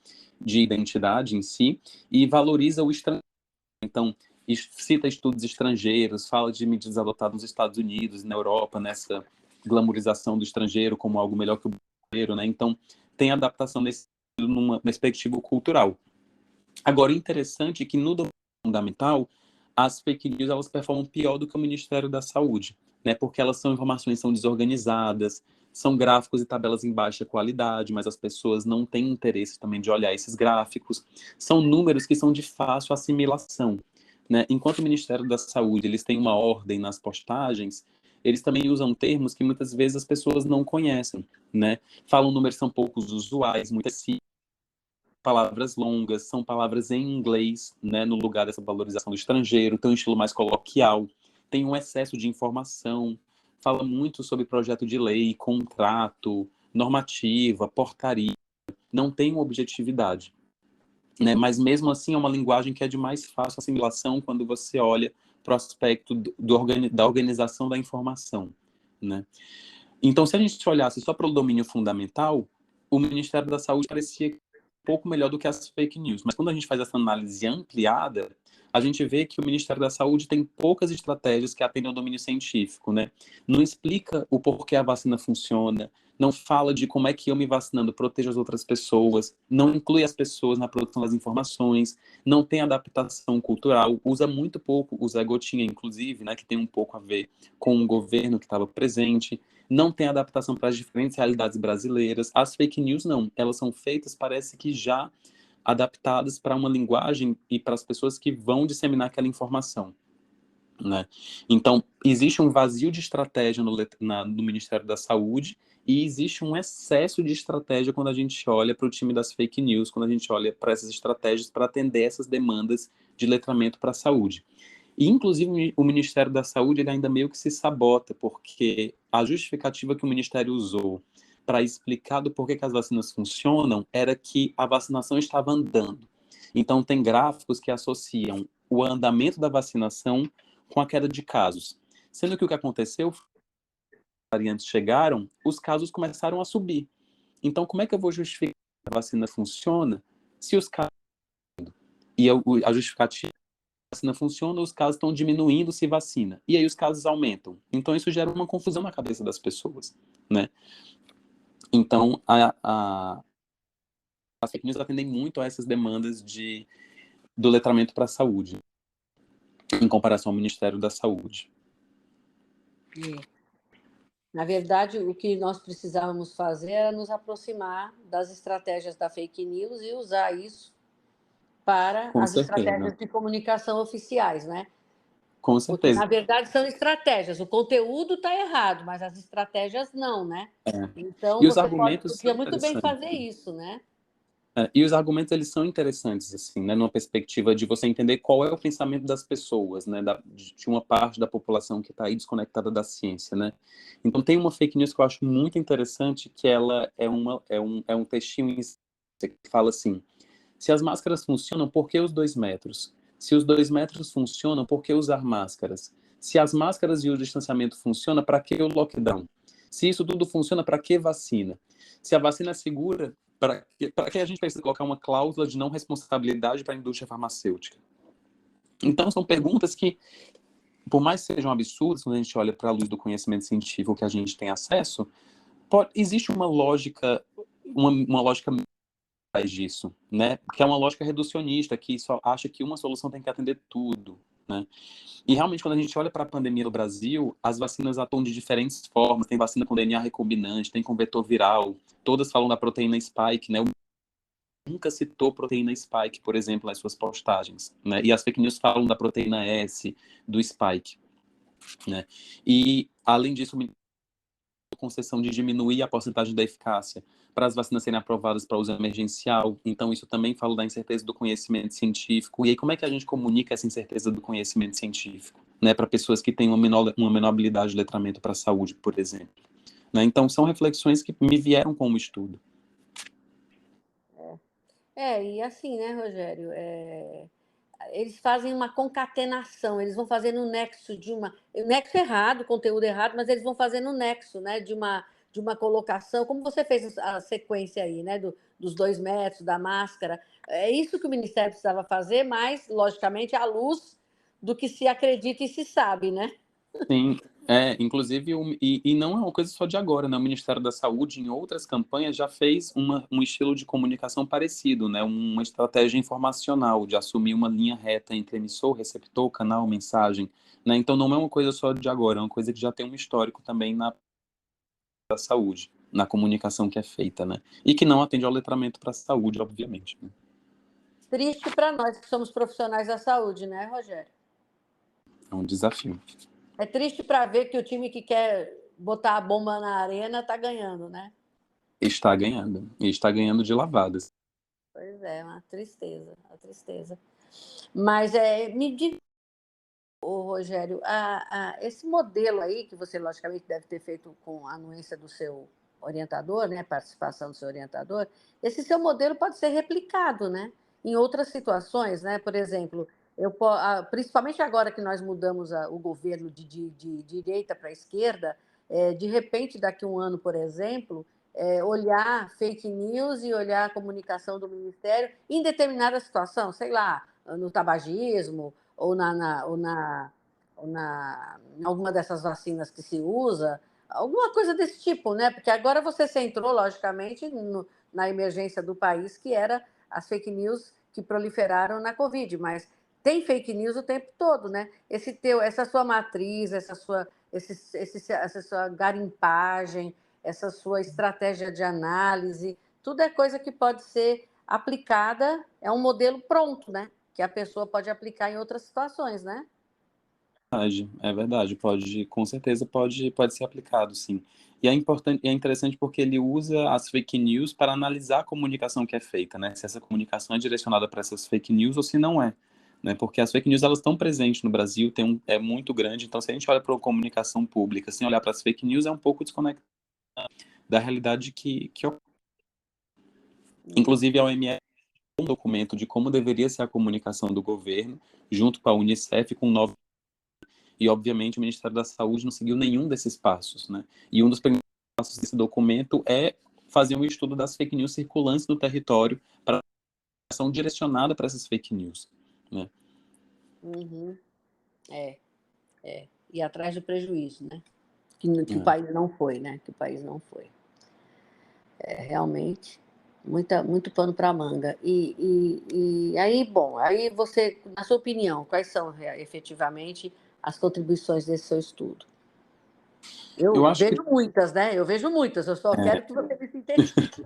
identidade em si e valoriza o estrangeiro. Então, cita estudos estrangeiros, fala de medidas adotadas nos Estados Unidos, na Europa, nessa glamorização do estrangeiro como algo melhor que o brasileiro, né? Então, tem adaptação nesse numa perspectiva cultural. Agora, interessante que no domínio fundamental, as fake news elas performam pior do que o Ministério da Saúde, né? Porque elas são informações são desorganizadas, são gráficos e tabelas em baixa qualidade, mas as pessoas não têm interesse também de olhar esses gráficos. São números que são de fácil assimilação, né? Enquanto o Ministério da Saúde eles têm uma ordem nas postagens, eles também usam termos que muitas vezes as pessoas não conhecem, né? Falam números que são poucos usuais, muitas palavras longas, são palavras em inglês, né, no lugar dessa valorização do estrangeiro, tem um estilo mais coloquial, tem um excesso de informação, fala muito sobre projeto de lei, contrato, normativa, portaria, não tem uma objetividade, né, mas mesmo assim é uma linguagem que é de mais fácil assimilação quando você olha para o aspecto da organização da informação, né. Então, se a gente olhasse só para o domínio fundamental, o Ministério da Saúde parecia pouco melhor do que as fake news. Mas quando a gente faz essa análise ampliada, a gente vê que o Ministério da Saúde tem poucas estratégias que atendem ao domínio científico, né? Não explica o porquê a vacina funciona, não fala de como é que eu me vacinando protejo as outras pessoas, não inclui as pessoas na produção das informações, não tem adaptação cultural, usa muito pouco o Zé Gotinha, inclusive, né, que tem um pouco a ver com o governo que estava presente, não tem adaptação para as diferentes realidades brasileiras. As fake news não, elas são feitas, parece que já adaptadas para uma linguagem e para as pessoas que vão disseminar aquela informação, né? Então, existe um vazio de estratégia no Ministério da Saúde e existe um excesso de estratégia quando a gente olha para o time das fake news, quando a gente olha para essas estratégias para atender essas demandas de letramento para a saúde. E, inclusive, o Ministério da Saúde ele ainda meio que se sabota, porque a justificativa que o Ministério usou para explicar do porquê que as vacinas funcionam era que a vacinação estava andando. Então, tem gráficos que associam o andamento da vacinação com a queda de casos. Sendo que o que aconteceu, as variantes chegaram, os casos começaram a subir. Então, como é que eu vou justificar que a vacina funciona se os casos... E a justificativa vacina funciona, os casos estão diminuindo se vacina. E aí os casos aumentam. Então isso gera uma confusão na cabeça das pessoas, né? Então as fake news atendem muito a essas demandas do letramento para a saúde, em comparação ao Ministério da Saúde. Na verdade, o que nós precisávamos fazer era nos aproximar das estratégias da fake news e usar isso para Com as certeza. estratégias de comunicação oficiais, né? Com Porque, certeza. na verdade, são estratégias. O conteúdo está errado, mas as estratégias não, né? É. Então, E os você argumentos podia são muito bem interessantes. fazer isso, né? E os argumentos eles são interessantes assim, né, numa perspectiva de você entender qual é o pensamento das pessoas, né, de uma parte da população que está aí desconectada da ciência, né. Então tem uma fake news que eu acho muito interessante que ela é um textinho que fala assim: se as máscaras funcionam, por que os 2 metros? Se os 2 metros funcionam, por que usar máscaras? Se as máscaras e o distanciamento funcionam, para que o lockdown? Se isso tudo funciona, para que vacina? Se a vacina é segura, para que a gente precisa colocar uma cláusula de não responsabilidade para a indústria farmacêutica? Então, são perguntas que, por mais que sejam absurdas, quando a gente olha para a luz do conhecimento científico que a gente tem acesso, existe uma lógica, uma lógica atrás disso, né? Que é uma lógica reducionista, que só acha que uma solução tem que atender tudo, né? E realmente, quando a gente olha para a pandemia no Brasil, as vacinas atuam de diferentes formas. Tem vacina com DNA recombinante, tem com vetor viral, todas falam da proteína spike, né? Nunca citou proteína spike, por exemplo, nas suas postagens, né? E as fake news falam da proteína S, do spike, né? E, além disso, concessão de diminuir a porcentagem da eficácia para as vacinas serem aprovadas para uso emergencial. Então, isso também fala da incerteza do conhecimento científico. E aí, como é que a gente comunica essa incerteza do conhecimento científico, né, para pessoas que têm uma menor habilidade de letramento para a saúde, por exemplo? Né? Então, são reflexões que me vieram como estudo. E assim, né, Rogério? Eles fazem uma concatenação, eles vão fazer no nexo de uma. O nexo errado, conteúdo errado, mas eles vão fazer no nexo, né? De uma colocação, como você fez a sequência aí, né? Dos 2 metros, da máscara. É isso que o Ministério precisava fazer, mas, logicamente, à luz do que se acredita e se sabe, né? Sim, inclusive, e não é uma coisa só de agora, né? O Ministério da Saúde, em outras campanhas, já fez um estilo de comunicação parecido, né? Uma estratégia informacional, de assumir uma linha reta entre emissor, receptor, canal, mensagem, né? Então, não é uma coisa só de agora, é uma coisa que já tem um histórico também na da saúde, na comunicação que é feita, né? E que não atende ao letramento para a saúde, obviamente, né? Triste para nós que somos profissionais da saúde, né, Rogério? É um desafio. É triste para ver que o time que quer botar a bomba na arena está ganhando, né? Está ganhando, e está ganhando de lavadas. Pois é, uma tristeza, uma tristeza. Mas me diga, ô, Rogério, esse modelo aí, que você logicamente deve ter feito com a anuência do seu orientador, né, participação do seu orientador, esse seu modelo pode ser replicado, né, em outras situações, né, por exemplo, principalmente agora que nós mudamos o governo de direita para a esquerda, de repente, daqui a um ano, por exemplo, olhar fake news e olhar a comunicação do Ministério em determinada situação, sei lá, no tabagismo, ou em alguma dessas vacinas que se usa, alguma coisa desse tipo, né? Porque agora você centrou, logicamente, na emergência do país, que era as fake news que proliferaram na Covid, mas tem fake news o tempo todo, né? Essa sua matriz, essa sua garimpagem, essa sua estratégia de análise, tudo é coisa que pode ser aplicada, é um modelo pronto, né? Que a pessoa pode aplicar em outras situações, né? É verdade, com certeza pode ser aplicado, sim. E é importante, é interessante porque ele usa as fake news para analisar a comunicação que é feita, né? Se essa comunicação é direcionada para essas fake news ou se não é, né? Porque as fake news elas estão presentes no Brasil, é muito grande, então se a gente olha para a comunicação pública, sem olhar para as fake news, é um pouco desconectado da realidade que ocorre. Inclusive a OMS tem um documento de como deveria ser a comunicação do governo, junto com a Unicef, com e, obviamente, o Ministério da Saúde não seguiu nenhum desses passos, né? E um dos primeiros passos desse documento é fazer um estudo das fake news circulantes no território para ação direcionada para essas fake news, né? Uhum. É. E atrás do prejuízo, né? Que o É. país não foi, né? Que o país não foi. Realmente, muito pano para manga. E aí, bom, aí você, na sua opinião, quais são efetivamente as contribuições desse seu estudo? Eu Eu acho que vejo muitas, né? Eu vejo muitas, eu só quero que você me sintetize.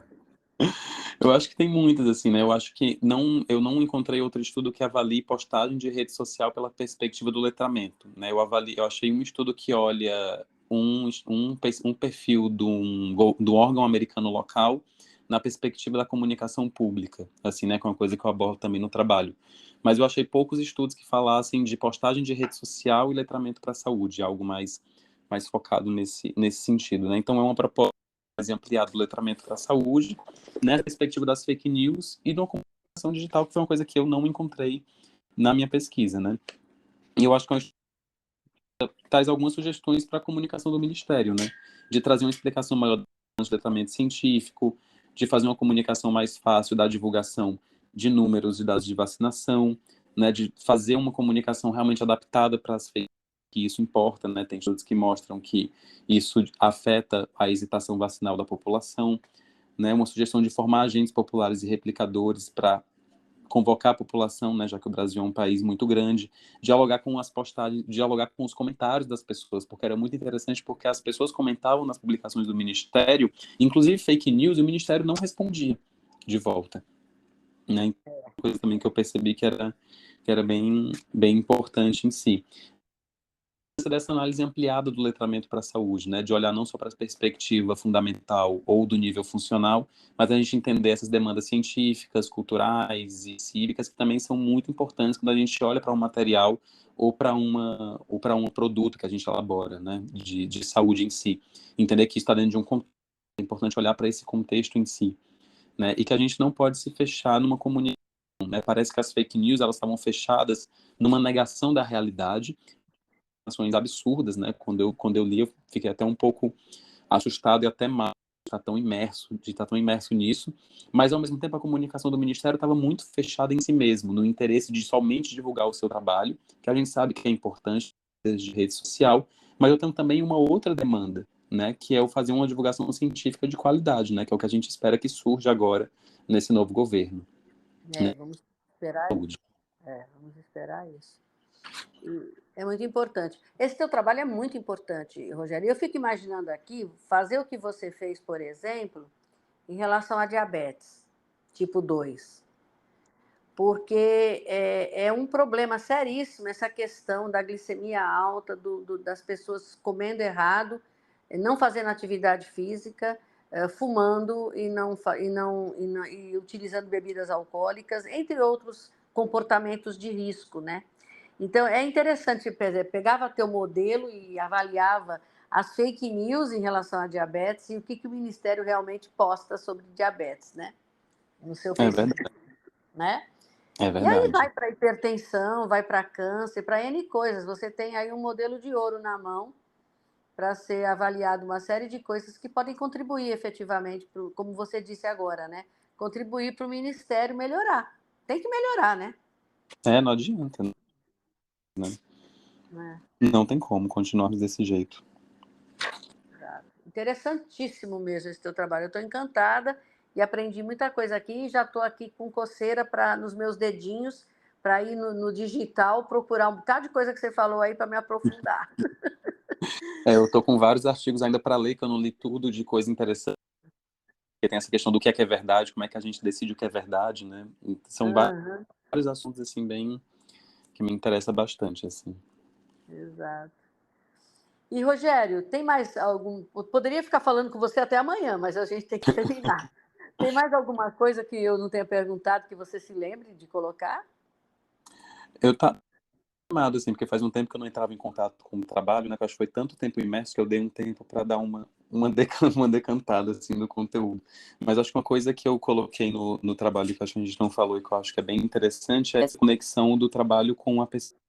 eu acho que tem muitas assim, né? Eu acho que eu não encontrei outro estudo que avalie postagem de rede social pela perspectiva do letramento, né? Eu achei um estudo que olha um perfil do órgão americano local na perspectiva da comunicação pública, assim, né? Que é uma coisa que eu abordo também no trabalho. Mas eu achei poucos estudos que falassem de postagem de rede social e letramento para a saúde, algo mais focado nesse sentido, né? Então é uma proposta mais ampliada do letramento para a saúde, né, perspectiva das fake news e da comunicação digital, que foi uma coisa que eu não encontrei na minha pesquisa, né? E eu acho que traz algumas sugestões para a comunicação do Ministério, né? De trazer uma explicação maior do letramento científico, de fazer uma comunicação mais fácil da divulgação de números e dados de vacinação, né? De fazer uma comunicação realmente adaptada para as fake que isso importa, né? Tem estudos que mostram que isso afeta a hesitação vacinal da população, né? Uma sugestão de formar agentes populares e replicadores para convocar a população, né, já que o Brasil é um país muito grande, dialogar com as postagens, dialogar com os comentários das pessoas, porque era muito interessante porque as pessoas comentavam nas publicações do Ministério, inclusive fake news, e o Ministério não respondia de volta, né? Então, coisa também que eu percebi que era bem importante em si. importância dessa análise ampliada do letramento para a saúde, né? De olhar não só para a perspectiva fundamental ou do nível funcional, mas a gente entender essas demandas científicas, culturais e cívicas, que também são muito importantes quando a gente olha para um material ou para um produto que a gente elabora, né? De saúde em si. Entender que isso está dentro de um contexto. É importante olhar para esse contexto em si, né? E que a gente não pode se fechar numa comunidade, né? Parece que as fake news elas estavam fechadas numa negação da realidade, ações absurdas, né? Quando eu li, eu fiquei até um pouco assustado e até mal de estar tão imerso nisso, mas ao mesmo tempo a comunicação do Ministério estava muito fechada em si mesmo, no interesse de somente divulgar o seu trabalho, que a gente sabe que é importante de rede social, mas eu tenho também uma outra demanda, né, que é o fazer uma divulgação científica de qualidade, né, que é o que a gente espera que surja agora nesse novo governo, né, Vamos esperar saúde. isso. Vamos esperar isso. E é muito importante. Esse teu trabalho é muito importante, Rogério. Eu fico imaginando aqui fazer o que você fez, por exemplo, em relação à diabetes, tipo 2, porque é um problema seríssimo essa questão da glicemia alta, das pessoas comendo errado, não fazendo atividade física, fumando e utilizando bebidas alcoólicas, entre outros comportamentos de risco, né? Então, é interessante, pegava teu modelo e avaliava as fake news em relação à diabetes e o que o Ministério realmente posta sobre diabetes, né? No seu É verdade, Facebook, né? é E aí verdade. vai para hipertensão, vai para câncer, para N coisas. Você tem aí um modelo de ouro na mão para ser avaliado uma série de coisas que podem contribuir efetivamente, como você disse agora, né? Contribuir para o Ministério melhorar. Tem que melhorar, né? Não adianta, né? É. Não tem como continuarmos desse jeito. Interessantíssimo mesmo esse teu trabalho. Eu estou encantada e aprendi muita coisa aqui. Já estou aqui com coceira nos meus dedinhos para ir no digital procurar um bocado de coisa que você falou aí para me aprofundar. Eu tô com vários artigos ainda para ler, que eu não li tudo, de coisa interessante. Porque tem essa questão do que é verdade, como é que a gente decide o que é verdade, né? São Uhum, vários assuntos, assim, bem... que me interessa bastante, assim. exato. E, Rogério, tem mais algum... Eu poderia ficar falando com você até amanhã, mas a gente tem que terminar. Tem mais alguma coisa que eu não tenha perguntado que você se lembre de colocar? Eu tá animado, assim, porque faz um tempo que eu não entrava em contato com o trabalho, né? Que eu acho que foi tanto tempo imerso que eu dei um tempo para dar uma decantada, assim, no conteúdo. Mas acho que uma coisa que eu coloquei no trabalho que acho que a gente não falou e que eu acho que é bem interessante é essa conexão do trabalho com a pessoa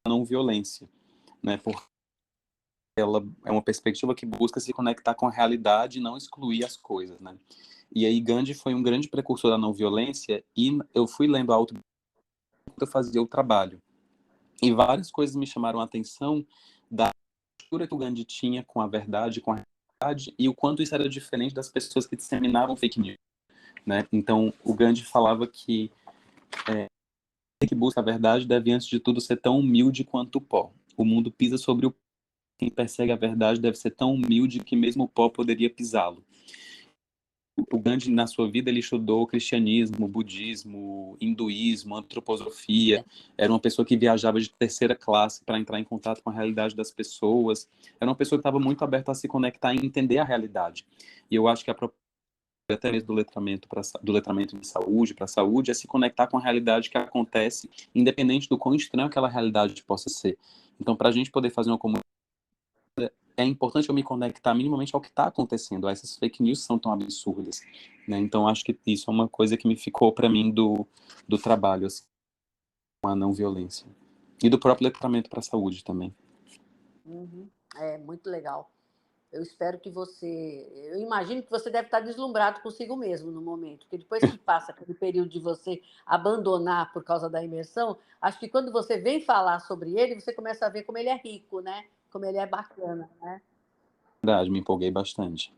não violência, né? Porque ela é uma perspectiva que busca se conectar com a realidade e não excluir as coisas, né? E aí Gandhi foi um grande precursor da não violência e eu fui lendo a autobiografia enquanto eu fazia o trabalho. E várias coisas me chamaram a atenção da postura que o Gandhi tinha com a verdade, com a realidade, e o quanto isso era diferente das pessoas que disseminavam fake news, né? Então, o Gandhi falava que quem busca a verdade deve, antes de tudo, ser tão humilde quanto o pó. O mundo pisa sobre o pó. Quem persegue a verdade deve ser tão humilde que mesmo o pó poderia pisá-lo. O Gandhi, na sua vida, ele estudou cristianismo, budismo, hinduísmo, antroposofia. Era uma pessoa que viajava de terceira classe para entrar em contato com a realidade das pessoas. Era uma pessoa que estava muito aberta a se conectar e entender a realidade. E eu acho que a proposta até mesmo do letramento de saúde para a saúde é se conectar com a realidade que acontece, independente do quão estranho aquela realidade possa ser. Então, para a gente poder fazer uma comunicação, é importante eu me conectar minimamente ao que está acontecendo. Essas fake news são tão absurdas, né? Então acho que isso é uma coisa que me ficou para mim do trabalho, assim, com a não violência e do próprio letramento para a saúde também. Uhum. É muito legal. Eu espero que você. Eu imagino que você deve estar deslumbrado consigo mesmo no momento, porque depois que passa aquele período de você abandonar por causa da imersão, acho que quando você vem falar sobre ele, você começa a ver como ele é rico, né? Como ele é bacana, né? Verdade, me empolguei bastante.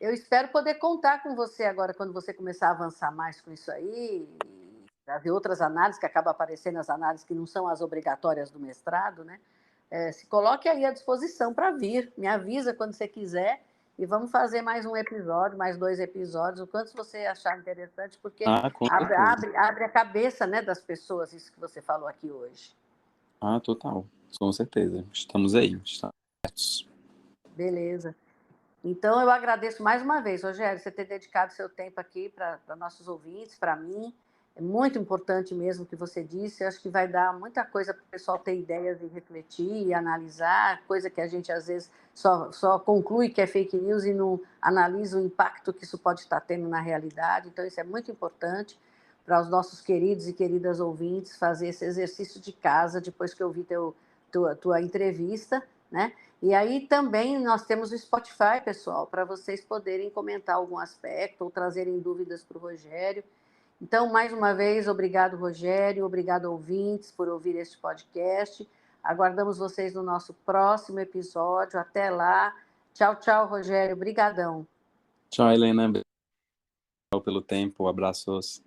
Eu espero poder contar com você agora quando você começar a avançar mais com isso aí, e trazer outras análises, que acabam aparecendo as análises que não são as obrigatórias do mestrado, né? Se coloque aí à disposição para vir, me avisa quando você quiser e vamos fazer mais um episódio, mais 2 episódios, o quanto você achar interessante, porque Com certeza. abre a cabeça, né, das pessoas, isso que você falou aqui hoje. Total. Com certeza. Estamos aí. Estamos certos. Beleza. Então, eu agradeço mais uma vez, Rogério, você ter dedicado seu tempo aqui para nossos ouvintes, para mim. É muito importante mesmo o que você disse. Eu acho que vai dar muita coisa para o pessoal ter ideias e refletir e analisar, coisa que a gente às vezes só conclui que é fake news e não analisa o impacto que isso pode estar tendo na realidade. Então, isso é muito importante para os nossos queridos e queridas ouvintes fazer esse exercício de casa depois que eu vi tua entrevista, né? E aí também nós temos o Spotify, pessoal, para vocês poderem comentar algum aspecto ou trazerem dúvidas para o Rogério. Então, mais uma vez, obrigado, Rogério, obrigado, ouvintes, por ouvir este podcast. Aguardamos vocês no nosso próximo episódio. Até lá. Tchau, tchau, Rogério. Obrigadão. Tchau, Helena. Obrigado pelo tempo. Abraços.